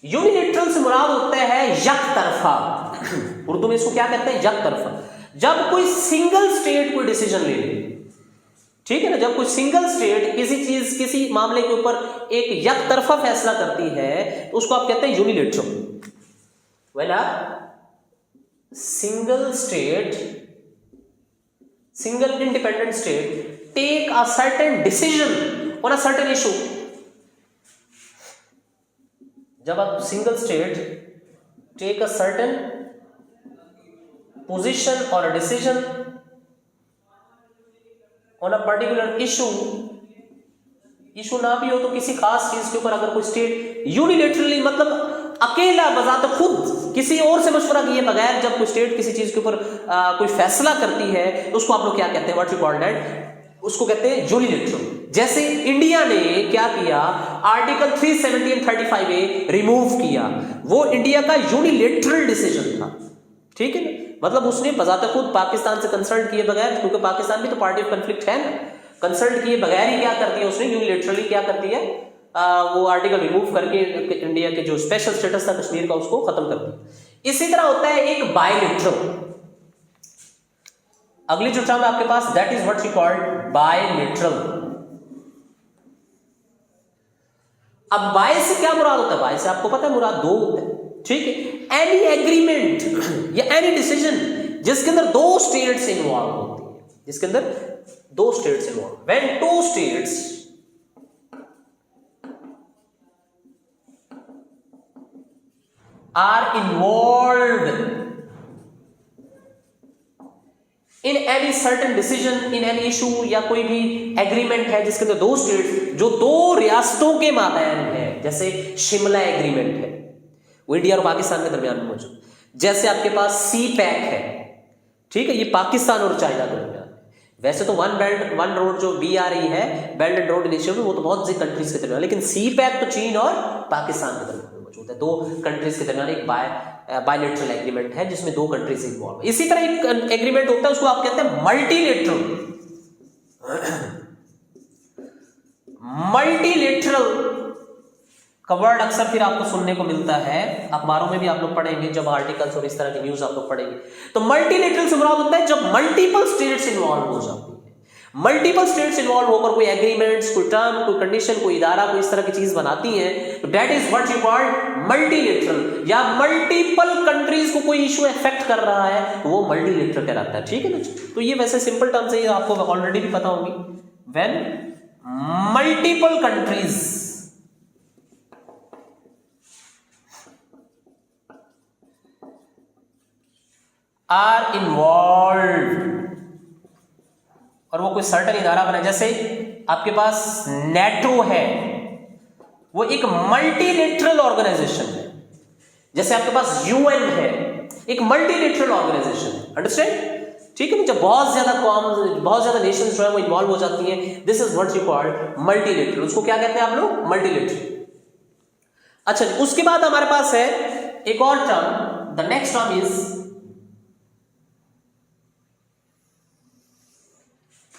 unilateral से मुराद होता है यक तरफा। उर्दू में इसको क्या कहते हैं? यक तरफा। जब कोई सिंगल स्टेट कोई डिसीजन ले ले, ठीक है ना, जब कोई सिंगल स्टेट किसी चीज किसी मामले के ऊपर एक यक तरफा फैसला करती है तो उसको आप कहते हैं unilateral. When a single state, single independent state take a certain decision on a certain issue, जब आप single state take a certain position or a decision on a particular issue, issue ना भी हो तो किसी खास चीज के ऊपर अगर कोई स्टेट यूनिलेटरली मतलब अकेला बजाते खुद किसी और से मशवरा किए बगैर जब कोई स्टेट किसी चीज के ऊपर कोई फैसला करती है तो उसको आप लोग क्या कहते हैं? What you call that? उसको कहते हैं यूनिलेटरल। जैसे इंडिया ने क्या किया, आर्टिकल 370 और 35A रिमूव किया, वो इंडिया का यूनिलेटरल डिसीजन था, ठीक है ना, मतलब उसने बजाते खुद पाकिस्तान से कंसल्ट किए बगैर, क्योंकि पाकिस्तान भी तो पार्टी ऑफ कॉन्फ्लिक्ट है ना, कंसल्ट किए बगैर ही क्या कर दिया उसने, यूनिलेटरली क्या कर दिया, वो आर्टिकल रिमूव करके इंडिया के जो स्पेशल स्टेटस था कश्मीर का उसको खत्म कर दिया। इसी तरह होता है एक बायलेटरल। अगली जो टर्म है आपके पास, that is what we called bilateral. अब बाय से क्या मुराद होता है? बाय से आपको पता है मुराद दो होते हैं, ठीक है। एनी एग्रीमेंट या एनी डिसीजन जिसके अंदर दो स्टेट्स इन्वॉल्व होती है, जिसके अंदर दो states involve, when two states are involved in any certain decision in any issue, या कोई भी एग्रीमेंट है जिसके अंदर दो स्टेट्स जो दो रियासतों के माबैन है, जैसे शिमला एग्रीमेंट है वो इंडिया और पाकिस्तान के दरमियान में मौजूद, जैसे आपके पास सी पैक है, ठीक है, ये पाकिस्तान और चाइना के दरमियान। वैसे तो वन बेल्ट वन रोड जो BRE है, बेल्ट एंड रोड इनिशिएटिव, वो तो बहुत सी कंट्रीज के दरमियान, लेकिन सी पैक तो चीन और पाकिस्तान के दरमियान में मौजूद है। दो कंट्रीज के दरमियान एक बायलेटरल एग्रीमेंट है जिसमें दो कंट्रीज इन्वॉल्व। इसी तरह एक एग्रीमेंट होता है उसको आप कहते हैं मल्टीलेटरल। मल्टीलेटरल का वर्ड अक्सर फिर आपको सुनने को मिलता है, अखबारों में भी आप लोग पढ़ेंगे जब आर्टिकल्स और इस तरह की न्यूज आप लोग पढ़ेंगे, तो मल्टीलेटरल से मुराद होता है जब मल्टीपल स्टेट्स इन्वॉल्व हो जाती है। मल्टीपल स्टेट्स इन्वॉल्व होकर कोई एग्रीमेंट्स, कोई टर्म, कोई कंडीशन, कोई इदारा कोई इस तरह की चीज बनाती है, तो that is what you call multilateral. या मल्टीपल कंट्रीज को कोई इशू अफेक्ट कर रहा है वो मल्टीलेटरल कहलाता है, ठीक है ना। तो ये वैसे सिंपल टर्म्स है, ये आपको ऑलरेडी भी पता होंगी। When multiple countries are involve, और वो कोई सर्टन इदारा बना, जैसे आपके पास नेटो है, वो एक मल्टीलेटरल ऑर्गेनाइजेशन है। जैसे आपके पास यूएन है, एक मल्टीलेटरल ऑर्गेनाइजेशन है। अंडरस्टैंड? ठीक है ना? जब बहुत ज्यादा नेशंस जो है वो इन्वॉल्व हो जाती हैं, this is what you called multilateral. उसको क्या कहते हैं आप लोग? मल्टीलेटरल। अच्छा, उसके बाद हमारे पास है एक और term, the next term is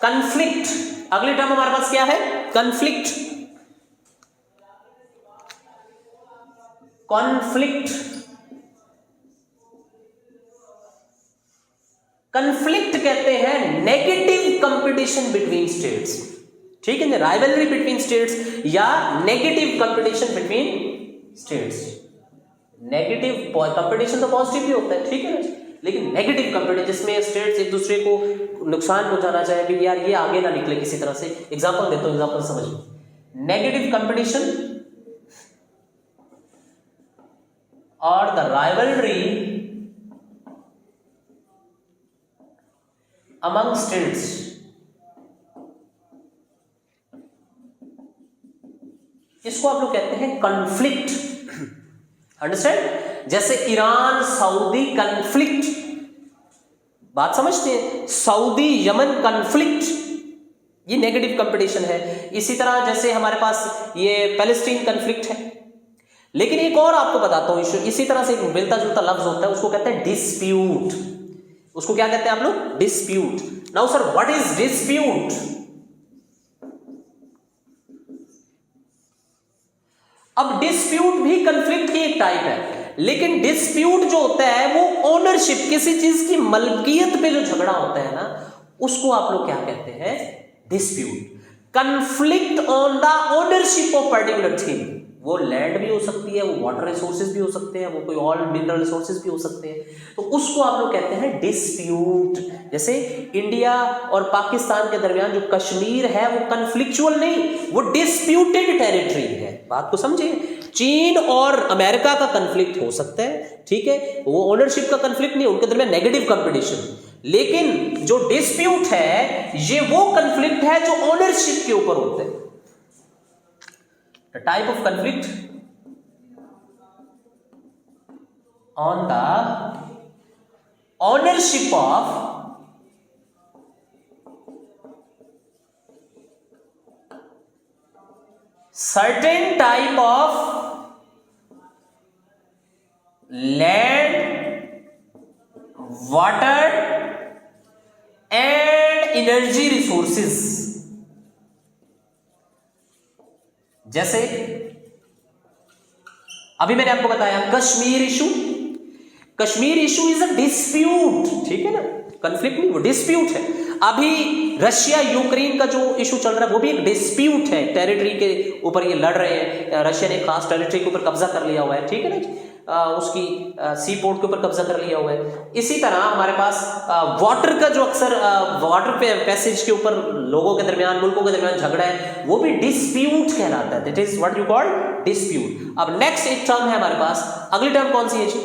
conflict. अगली टर्म हमारे पास क्या है? कन्फ्लिक्ट। कॉन्फ्लिक्ट। कन्फ्लिक्ट कहते हैं नेगेटिव कंपटीशन बिटवीन स्टेट्स। ठीक है ना? राइवलरी बिटवीन स्टेट्स या negative competition between states. Negative competition तो पॉजिटिव भी होता है, ठीक है ना, लेकिन नेगेटिव कंपटीशन जिसमें स्टेट्स एक दूसरे को नुकसान पहुंचाना चाहे भी, यार ये आगे ना निकले किसी तरह से। एग्जांपल देता हूं, एग्जांपल समझिए। नेगेटिव कंपटीशन और द राइवलरी अमंग स्टेट्स इसको आप लोग कहते हैं कॉन्फ्लिक्ट। अंडरस्टैंड? जैसे ईरान सऊदी कॉन्फ्लिक्ट, बात समझते हैं? सऊदी यमन कॉन्फ्लिक्ट, ये नेगेटिव कंपटीशन है। इसी तरह जैसे हमारे पास ये पैलेस्टीन कॉन्फ्लिक्ट है। लेकिन एक और आपको बताता हूं इशू, इसी तरह से एक मिलता जुलता लफ्ज होता है, उसको कहते हैं डिस्प्यूट। उसको क्या कहते हैं आप लोग? Dispute. Now sir, what is dispute? अब डिस्प्यूट भी कॉन्फ्लिक्ट की एक टाइप है, लेकिन डिस्प्यूट जो होता है वो ओनरशिप, किसी चीज की मलकियत पे जो झगड़ा होता है ना, उसको आप लोग क्या कहते हैं? Dispute. Conflict on the ownership of particular thing. वो लैंड भी हो सकती है, वो वाटर रिसोर्सेज भी हो सकते हैं, वो कोई और मिनरल रिसोर्सेज भी हो सकते हैं, तो उसको आप लोग कहते हैं डिस्प्यूट। जैसे इंडिया और पाकिस्तान के दरमियान जो कश्मीर है वो कन्फ्लिक्चुअल नहीं, वो डिस्प्यूटेड टेरिटरी है। बात को समझिए। चीन और अमेरिका का कन्फ्लिक्ट हो सकता है, ठीक है, वो ओनरशिप का कन्फ्लिक्ट नहीं, उनके दरमियान नेगेटिव कंपटीशन। लेकिन जो डिस्प्यूट है ये वो कन्फ्लिक्ट है जो ओनरशिप के ऊपर होता है। The type of conflict on the ownership of certain type of land, water and energy resources। जैसे अभी मैंने आपको बताया Kashmir issue. Kashmir issue is a dispute, ठीक है ना, कॉन्फ्लिक्ट नहीं, वो डिस्प्यूट है। अभी रशिया यूक्रेन का जो इशू चल रहा है वो भी एक डिस्प्यूट है, टेरिटरी के ऊपर ये लड़ रहे हैं। रशिया ने खास टेरिटरी के ऊपर कब्जा कर लिया हुआ है, ठीक है ना, उसकी सी पोर्ट के ऊपर कब्जा कर लिया हुआ है। इसी तरह हमारे पास वाटर का जो अक्सर वाटर पैसेज के ऊपर लोगों के दरमियान, मुल्कों के दरमियान झगड़ा है, वो भी डिस्प्यूट कहलाता है। That is what you call dispute. अब नेक्स्ट एक टर्म है हमारे पास, अगली टर्म कौन सी है जी?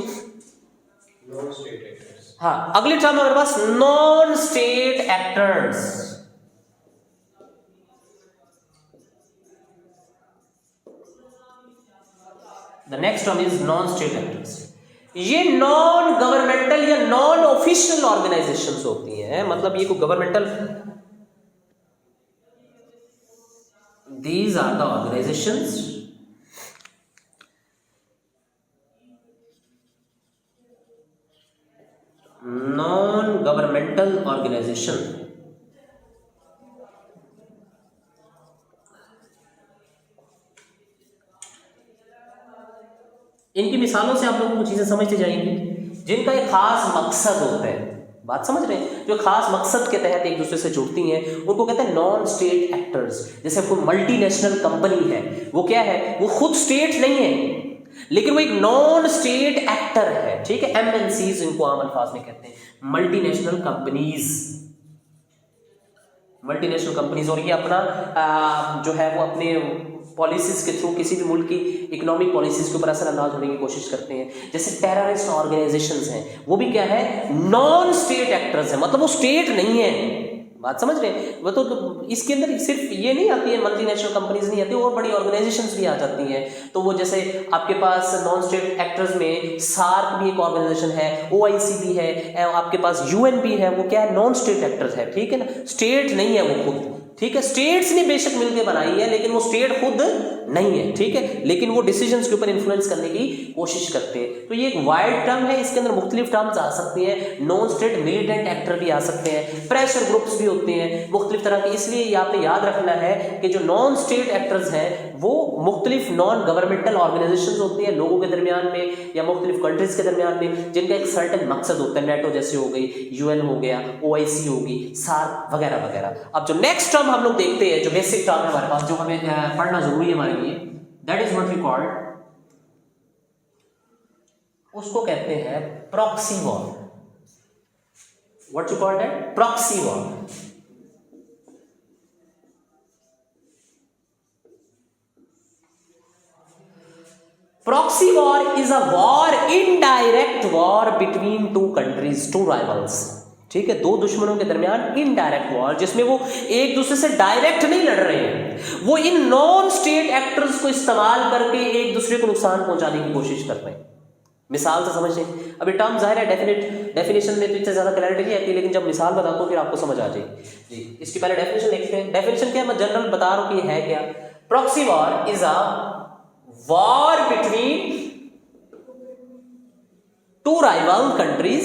Non state actors. हाँ, अगली टर्म हमारे पास non state actors. The next term is non state actors. ये नॉन गवर्नमेंटल या नॉन ऑफिशियल ऑर्गेनाइजेशंस होती हैं, मतलब ये कोई governmental, these are the organisations non governmental organisation. इनकी मिसालों से आप लोगों को चीजें समझती जाएंगी, जिनका एक खास मकसद होता है। बात समझ रहे हैं? जो खास मकसद के तहत एक दूसरे से जुड़ती हैं उनको कहते हैं नॉन स्टेट एक्टर्स। जैसे कोई मल्टीनेशनल कंपनी है, वो क्या है? वो खुद स्टेट नहीं है, लेकिन वो एक नॉन स्टेट एक्टर है, ठीक है। एमएनसीज इनको आम अल्फाज में कहते हैं, मल्टीनेशनल कंपनीज। मल्टीनेशनल कंपनीज, और ये अपना जो है वो अपने पॉलिसीज के थ्रू किसी भी मुल्क की इकोनॉमिक पॉलिसीज के ऊपर असरअंदाज होने की कोशिश करते हैं। जैसे टेररिस्ट ऑर्गेनाइजेशंस हैं, वो भी क्या है, नॉन स्टेट एक्टर्स हैं, मतलब वो स्टेट नहीं है। बात समझ रहे हैं? वो तो इसके अंदर सिर्फ ये नहीं आती है, मल्टीनेशनल कंपनीज नहीं आती, और बड़ी ऑर्गेनाइजेशंस भी आ जाती हैं। तो वो जैसे आपके पास नॉन स्टेट एक्टर्स में सार्क भी एक ऑर्गेनाइजेशन है, OIC भी है, आपके पास UN भी है, वो क्या है, नॉन स्टेट एक्टर्स है, ठीक है ना, स्टेट नहीं है वो खुद, ठीक है। स्टेट्स ने बेशक मिलकर बनाई है, लेकिन वो स्टेट खुद नहीं है, ठीक है, लेकिन वो डिसीजंस के ऊपर इन्फ्लुएंस करने की कोशिश करते हैं। तो ये एक वाइड टर्म है, इसके अंदर मुख्तलिफ टर्म्स आ सकती हैं। नॉन स्टेट मिलिटेंट एक्टर भी आ सकते हैं, प्रेशर ग्रुप्स भी होते हैं मुख्तलिफ तरह के। इसलिए ये आपने याद रखना है कि जो नॉन स्टेट एक्टर्स हैं वो मुख्तलिफ नॉन गवर्नमेंटल ऑर्गेनाइजेशंस होती हैं लोगों के दरमियान में या मुख्तलिफ कंट्रीज के दरमियान में, जिनका एक सर्टेन मकसद होता है। नेटो जैसे हो गई, UN हो गया, OIC होगी, सार्क वगैरह वगैरह। अब जो नेक्स्ट टर्म हम लोग देखते हैं, जो बेसिक टर्म है हमारे पास, जो हमें पढ़ना जरूरी है हमारे लिए, that is what we called, उसको कहते हैं proxy war. What you called that? Proxy war. Proxy war is a war, indirect war between two countries, two rivals, ठीक है, दो दुश्मनों के दरमियान इनडायरेक्ट वॉर, जिसमें वो एक दूसरे से डायरेक्ट नहीं लड़ रहे हैं, वो इन नॉन स्टेट एक्टर्स को इस्तेमाल करके एक दूसरे को नुकसान पहुंचाने की कोशिश कर रहे हैं। मिसाल से समझ लें, अभी टर्म जाहिर है डेफिनेशन में तो इतने ज्यादा क्लैरिटी नहीं आती, लेकिन जब मिसाल बताता हूं फिर आपको समझ आ जाएगी जी। इसकी पहले डेफिनेशन देखते हैं। डेफिनेशन क्या है, मैं जनरल बता रहा हूं कि है क्या। Proxy war is a war between two rival countries,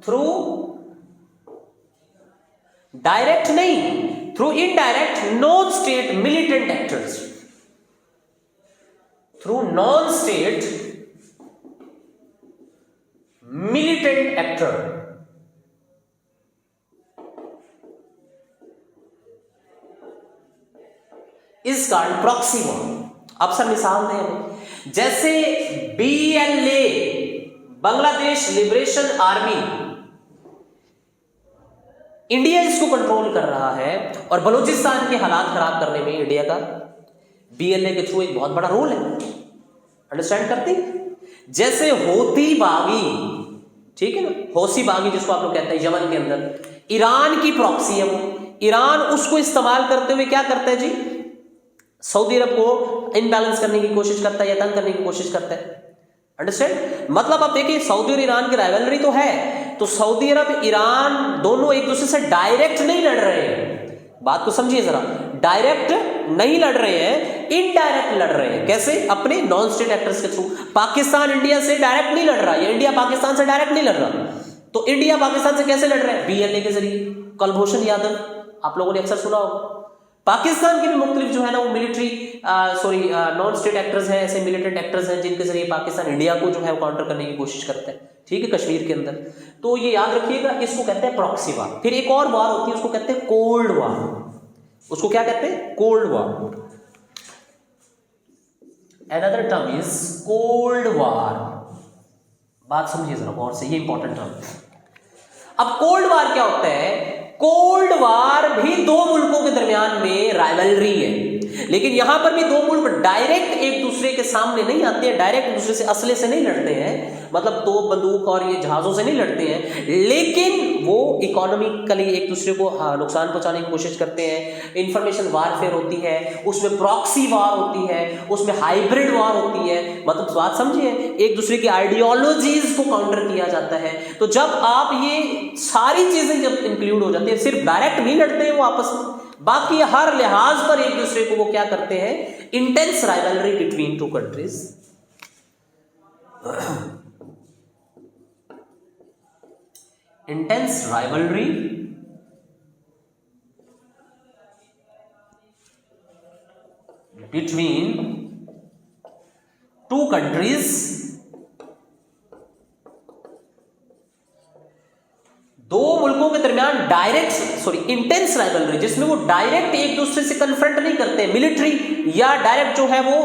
through direct नहीं, through indirect non state militant actors, through non state militant actor, is called proxy war. अब सर मिसाल दें हमें, जैसे BLA, Bangladesh liberation army, India इसको कंट्रोल कर रहा है और बलूचिस्तान के हालात खराब करने में इंडिया का BLA के थ्रू एक बहुत बड़ा रोल है। अंडरस्टैंड करते हैं? जैसे होती बागी, ठीक है ना, हौसी बागी जिसको आप लोग कहते हैं यमन के अंदर, ईरान की प्रॉक्सी है वो। ईरान उसको इस्तेमाल करते हुए क्या करता है जी, सऊदी अरब को इनबैलेंस करने की कोशिश करता है या तंग करने की कोशिश करता है। अंडरस्टैंड? मतलब आप देखिए, सऊदी और ईरान की राइवलरी तो है, तो सऊदी अरब ईरान दोनों एक दूसरे से डायरेक्ट नहीं लड़ रहे हैं, बात को समझिए जरा, डायरेक्ट नहीं लड़ रहे हैं, इनडायरेक्ट लड़ रहे हैं। कैसे? अपने नॉन स्टेट एक्टर्स के थ्रू। पाकिस्तान इंडिया से डायरेक्ट नहीं लड़ रहा, या इंडिया पाकिस्तान से डायरेक्ट नहीं लड़ रहा, तो इंडिया पाकिस्तान से कैसे लड़ रहे हैं? BLA के जरिए। कुलभूषण यादव आप लोगों ने अक्सर सुना होगा। पाकिस्तान के भी मुख्तलिफ जो है ना वो मिलिट्री नॉन स्टेट एक्टर्स हैं, ऐसे मिलिटेंट एक्टर्स हैं जिनके जरिए पाकिस्तान इंडिया को जो है वो काउंटर करने की कोशिश करता है, ठीक है, कश्मीर के अंदर। तो ये याद रखिएगा, इसको कहते हैं प्रॉक्सी वार। फिर एक और वार होती है, उसको कहते हैं कोल्ड वार। उसको क्या कहते हैं? Cold war. Another term is cold war. बात समझिए जरा गौर से, ये इंपॉर्टेंट टर्म है। अब कोल्ड वार क्या होता है? कोल्ड वार भी दो मुल्कों के दरमियान में राइवलरी है, लेकिन यहां पर भी दो मुल्क डायरेक्ट एक दूसरे के सामने नहीं आते हैं, डायरेक्ट एक दूसरे से असले से नहीं लड़ते हैं, मतलब तोप बंदूक और ये जहाजों से नहीं लड़ते हैं, लेकिन वो इकोनॉमिकली एक दूसरे को नुकसान पहुंचाने की कोशिश करते हैं। इंफॉर्मेशन वारफेयर होती है, उसमें प्रॉक्सी वार होती है, उसमें हाइब्रिड वार होती है, मतलब बात समझिए, एक दूसरे की आइडियोलॉजीज को काउंटर किया जाता है। तो जब आप ये सारी चीजें जब इंक्लूड हो जाती है, सिर्फ डायरेक्ट नहीं लड़ते हैं वो आपस में, बाकी हर लिहाज पर एक दूसरे को वो क्या करते हैं? Intense rivalry between two countries. Intense rivalry between two countries, दो मुल्कों के दरमियान डायरेक्ट इंटेंस राइवलरी, जिसमें वो डायरेक्ट एक दूसरे से कन्फ्रंट नहीं करते, मिलिट्री या डायरेक्ट जो है वो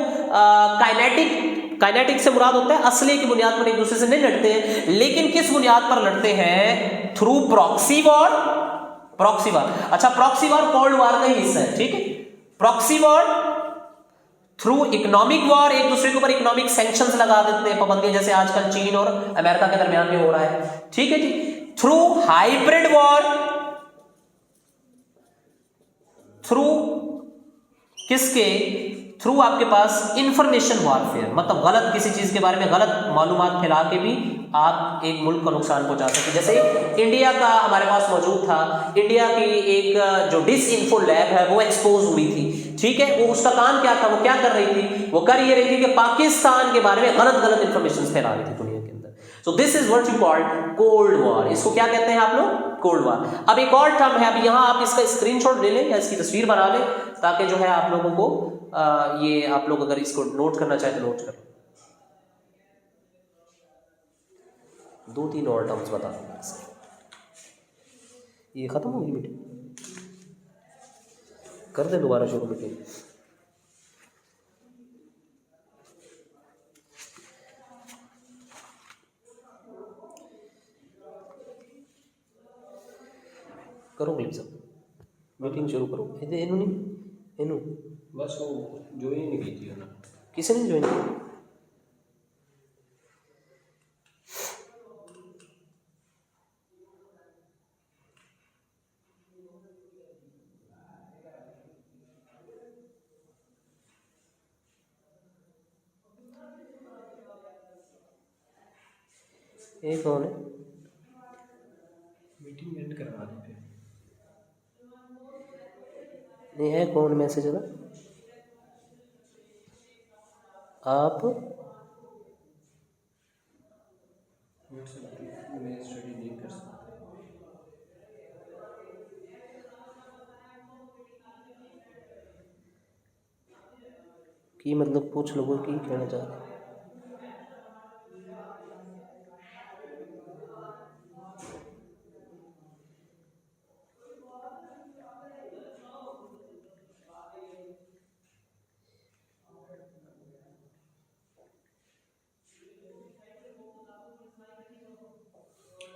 काइनेटिक से मुराद होता है असले की बुनियाद पर एक दूसरे से नहीं लड़ते हैं, लेकिन किस बुनियाद पर लड़ते हैं? Through proxy war. Proxy war, अच्छा प्रॉक्सी वॉर कोल्ड वॉर का ही हिस्सा है, ठीक है। Proxy war through economic war, एक दूसरे के ऊपर इकोनॉमिक सैंक्शंस लगा देते हैं, पाबंदियां, जैसे आजकल चीन और अमेरिका के दरमियान में हो रहा है, ठीक है जी। थ्रू हाइब्रिड वॉर, थ्रू किसके? थ्रू आपके पास इंफॉर्मेशन वॉरफेयर, मतलब गलत किसी चीज के बारे में गलत मालूमात फैला के भी आप एक मुल्क को नुकसान पहुंचा सकते। जैसे इंडिया का हमारे पास मौजूद था, इंडिया की एक जो डिसइंफो लैब है वो एक्सपोज हुई थी, ठीक है। वो उसका काम क्या था? वो क्या कर रही थी? वो कर ये रही थी कि पाकिस्तान के बारे में गलत गलत इंफॉर्मेशन फैला रही थी दुनिया के अंदर। So this is what you called cold war. इसको क्या कहते हैं आप लोग? Cold war. अब एक और टर्म है, अब यहां आप इसका स्क्रीनशॉट ले लें या इसकी तस्वीर बना लें, ताकि जो है आप लोगों को ये आप लोग अगर इसको नोट करना चाहें तो नोट कर। 2-3 और टर्म्स बता दें। ये खत्म होगी मीटिंग, कर दे दोबारा शुरू मीटिंग। करो क्लिप सब, मीटिंग शुरू करो। इनू नहीं, इनू बस वो ज्वाइन नहीं की थी ना, किसी ने ज्वाइन किया? ये कौन है? मीटिंग एंड करवा देते हैं। नहीं है, कौन मैसेज है ना? आप मैं स्टडी नहीं कर सकता। की मतलब पूछ लोगों की कहना चाह रहे हैं।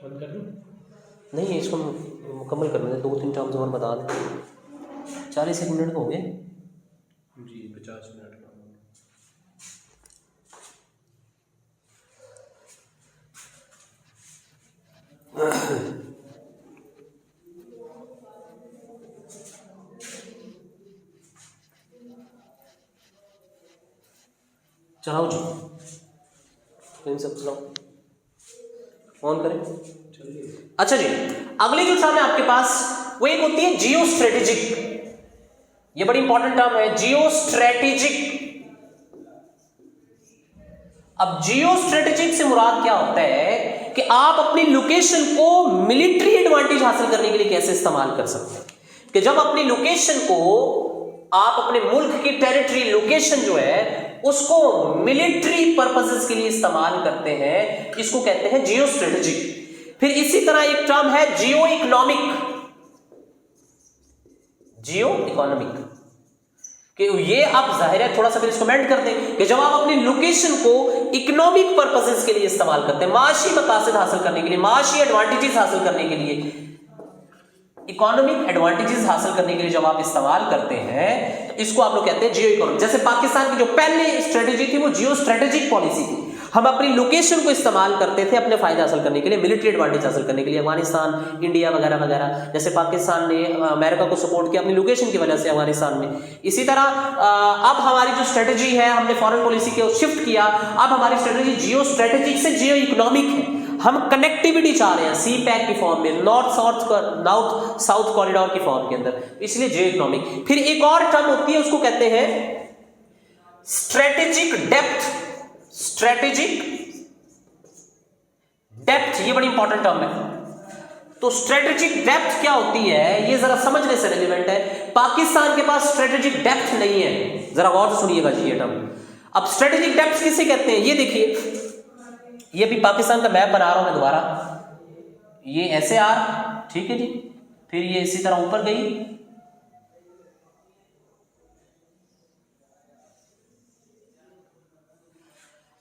बंद कर दूं? नहीं, इसको मुकम्मल करने दें, 2-3 टर्म्स और बता दें। 40 मिनट हो गए जी, 50 मिनट का। चलाओ जी, इन सब चलाओ, ऑन करें। चलिए, अच्छा जी, अगली जो टर्म है आपके पास वो एक होती है जियो स्ट्रेटेजिक। ये बड़ी इंपॉर्टेंट टर्म है, जियो स्ट्रेटेजिक। अब जियो स्ट्रेटेजिक से मुराद क्या होता है कि आप अपनी लोकेशन को मिलिट्री एडवांटेज हासिल करने के लिए कैसे इस्तेमाल कर सकते हैं। कि जब अपनी लोकेशन को आप अपने मुल्क की टेरिटरी लोकेशन जो है उसको मिलिट्री पर्पसेस के लिए इस्तेमाल करते हैं, इसको कहते हैं जियो स्ट्रेटेजिक। फिर इसी तरह एक टर्म है जियो इकोनॉमिक। जियो इकोनॉमिक कि ये आप जाहिर है थोड़ा सा फिर इसको कमेंट कर दें कि जब आप अपनी लोकेशन को इकोनॉमिक पर्पसेस के लिए इस्तेमाल करते हैं, माशी मकासद हासिल करने के लिए, माशी एडवांटेजेस हासिल करने के लिए, इकोनॉमिक एडवांटेजेस हासिल करने के लिए जब आप इस्तेमाल करते हैं तो इसको आप लोग कहते हैं जियो इकोनॉमिक। जैसे पाकिस्तान की जो पहली स्ट्रेटेजी थी वो जियो स्ट्रेटेजिक पॉलिसी थी। हम अपनी लोकेशन को इस्तेमाल करते थे अपने फायदे हासिल करने के लिए, मिलिट्री एडवांटेज हासिल करने के लिए। अफगानिस्तान, इंडिया वगैरह वगैरह, जैसे पाकिस्तान ने अमेरिका को सपोर्ट किया अपनी लोकेशन की वजह से अफगानिस्तान में। इसी तरह अब हमारी जो स्ट्रेटेजी है, हमने फॉरेन पॉलिसी को शिफ्ट किया, अब हमारी स्ट्रेटेजी जियो स्ट्रेटेजिक से जियो इकोनॉमिक है। हम कनेक्टिविटी चाह रहे हैं सी पैक की फॉर्म में, नॉर्थ साउथ कॉरिडोर की फॉर्म के अंदर, इसलिए जियो इकोनॉमिक। फिर एक और टर्म होती है, उसको कहते हैं स्ट्रेटेजिक डेप्थ। स्ट्रेटेजिक डेप्थ, ये बड़ी इंपॉर्टेंट टर्म है। तो स्ट्रेटेजिक डेप्थ क्या होती है, ये जरा समझने से रेलिवेंट है। पाकिस्तान के पास स्ट्रेटेजिक डेप्थ नहीं है, जरा गौर से सुनिएगा जी ये टर्म। अब स्ट्रेटेजिक डेप्थ किसे कहते हैं, ये देखिए, ये भी पाकिस्तान का मैप बना रहा हूं मैं दोबारा, ये SAR, ठीक है जी, फिर ये इसी तरह ऊपर गई,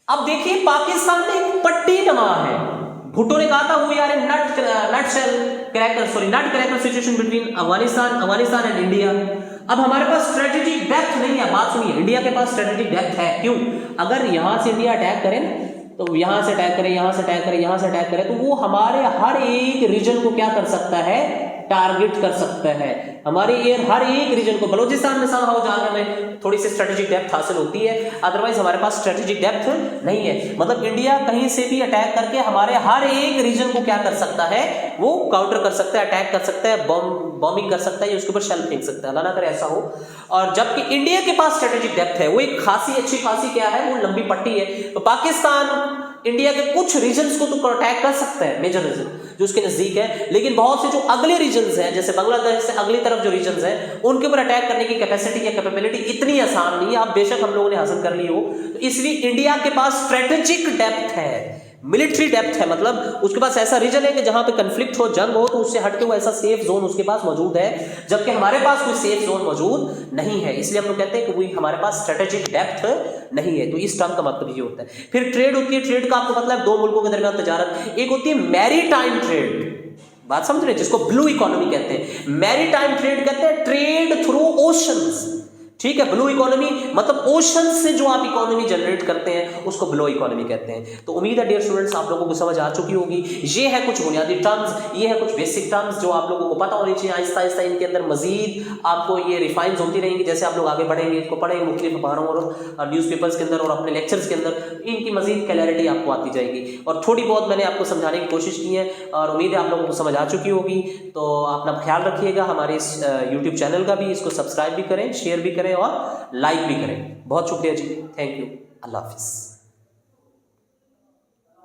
अब देखिए पाकिस्तान में एक पट्टी नमा है। भुट्टो ने कहा था we are in nut cracker situation between Afghanistan and India. अब हमारे पास स्ट्रेटेजिक डेप्थ नहीं है। बात सुनिए, इंडिया के पास स्ट्रेटेजिक डेप्थ है। क्यों? अगर यहां से इंडिया अटैक करें तो यहां से अटैक करें, यहां से अटैक करें, यहां से अटैक करें, तो वो हमारे हर एक रीजन को क्या कर सकता है? टारगेट कर सकता है। हमारे एयर हर एक रीजन को, बलूचिस्तान में समहाउ जाने में थोड़ी सी स्ट्रेटेजिक डेप्थ हासिल होती है, अदरवाइज हमारे पास स्ट्रेटेजिक डेप्थ नहीं है। मतलब इंडिया कहीं से भी अटैक करके हमारे हर एक रीजन को क्या कर सकता है? वो काउंटर कर सकता है, अटैक कर सकता है, बॉम्बिंग कर सकता है, उसके ऊपर शेल फेंक सकता है। अल्लाह ना करे ऐसा हो। और जबकि इंडिया के पास स्ट्रेटेजिक डेप्थ है, वो एक खासी अच्छी खासी क्या है? वो लंबी पट्टी है। तो पाकिस्तान इंडिया के कुछ रीजन्स को तो अटैक कर सकता है, मेजर रीजन जो उसके नजदीक है, लेकिन बहुत से जो अगले रीजन्स हैं, जैसे बांग्लादेश से अगली तरफ जो रीजन्स हैं, उनके ऊपर अटैक करने की कैपेसिटी या कैपेबिलिटी इतनी आसान नहीं है। अब बेशक हम लोगों ने हासिल कर ली हो, तो इसलिए इंडिया के पास स्ट्रेटेजिक डेप्थ है, मिलिट्री डेप्थ है। मतलब उसके पास ऐसा रीजन है कि जहां पे कंफ्लिक्ट हो, जंग हो, तो उससे हटके वो ऐसा सेफ जोन उसके पास मौजूद है, जबकि हमारे पास कोई सेफ जोन मौजूद नहीं है। इसलिए हम लोग कहते हैं कि वो हमारे पास स्ट्रेटेजिक डेप्थ नहीं है। तो इस टर्म का मतलब ये होता है। फिर ट्रेड होती है। ट्रेड का आपको मतलब दो मुल्कों के दरमियान तजारत। एक होती है मैरीटाइम ट्रेड, बात समझ रहे हैं, जिसको ब्लू इकोनॉमी कहते हैं। मैरीटाइम ट्रेड कहते हैं ट्रेड थ्रू ओशंस, ठीक है। ब्लू इकोनॉमी मतलब ओशन से जो आप इकोनॉमी जनरेट करते हैं उसको ब्लू इकोनॉमी कहते हैं। तो उम्मीद है डियर स्टूडेंट्स आप लोगों को समझ आ चुकी होगी। ये है कुछ बुनियादी टर्म्स, ये है कुछ बेसिक टर्म्स जो आप लोगों को पता होनी चाहिए। आहिस्ता आहिस्ता इनके अंदर मजीद आपको ये रिफाइंस होती रहेंगी। जैसे आप लोग आगे बढ़ेंगे, इसको पढ़ेंगे मुख्तलिफ अखबारों और न्यूज़पेपर्स के अंदर और अपने लेक्चर्स के अंदर, इनकी मजीद क्लैरिटी आपको आती जाएगी। और थोड़ी बहुत मैंने आपको समझाने की कोशिश की है और उम्मीद है आप लोगों को समझ आ चुकी होगी। तो अपना ख्याल रखिएगा। हमारे इस यूट्यूब चैनल का भी, इसको सब्सक्राइब भी करें, शेयर भी करें और लाइक भी करें। बहुत शुक्रिया जी, थैंक यू, अल्लाह हाफिज़।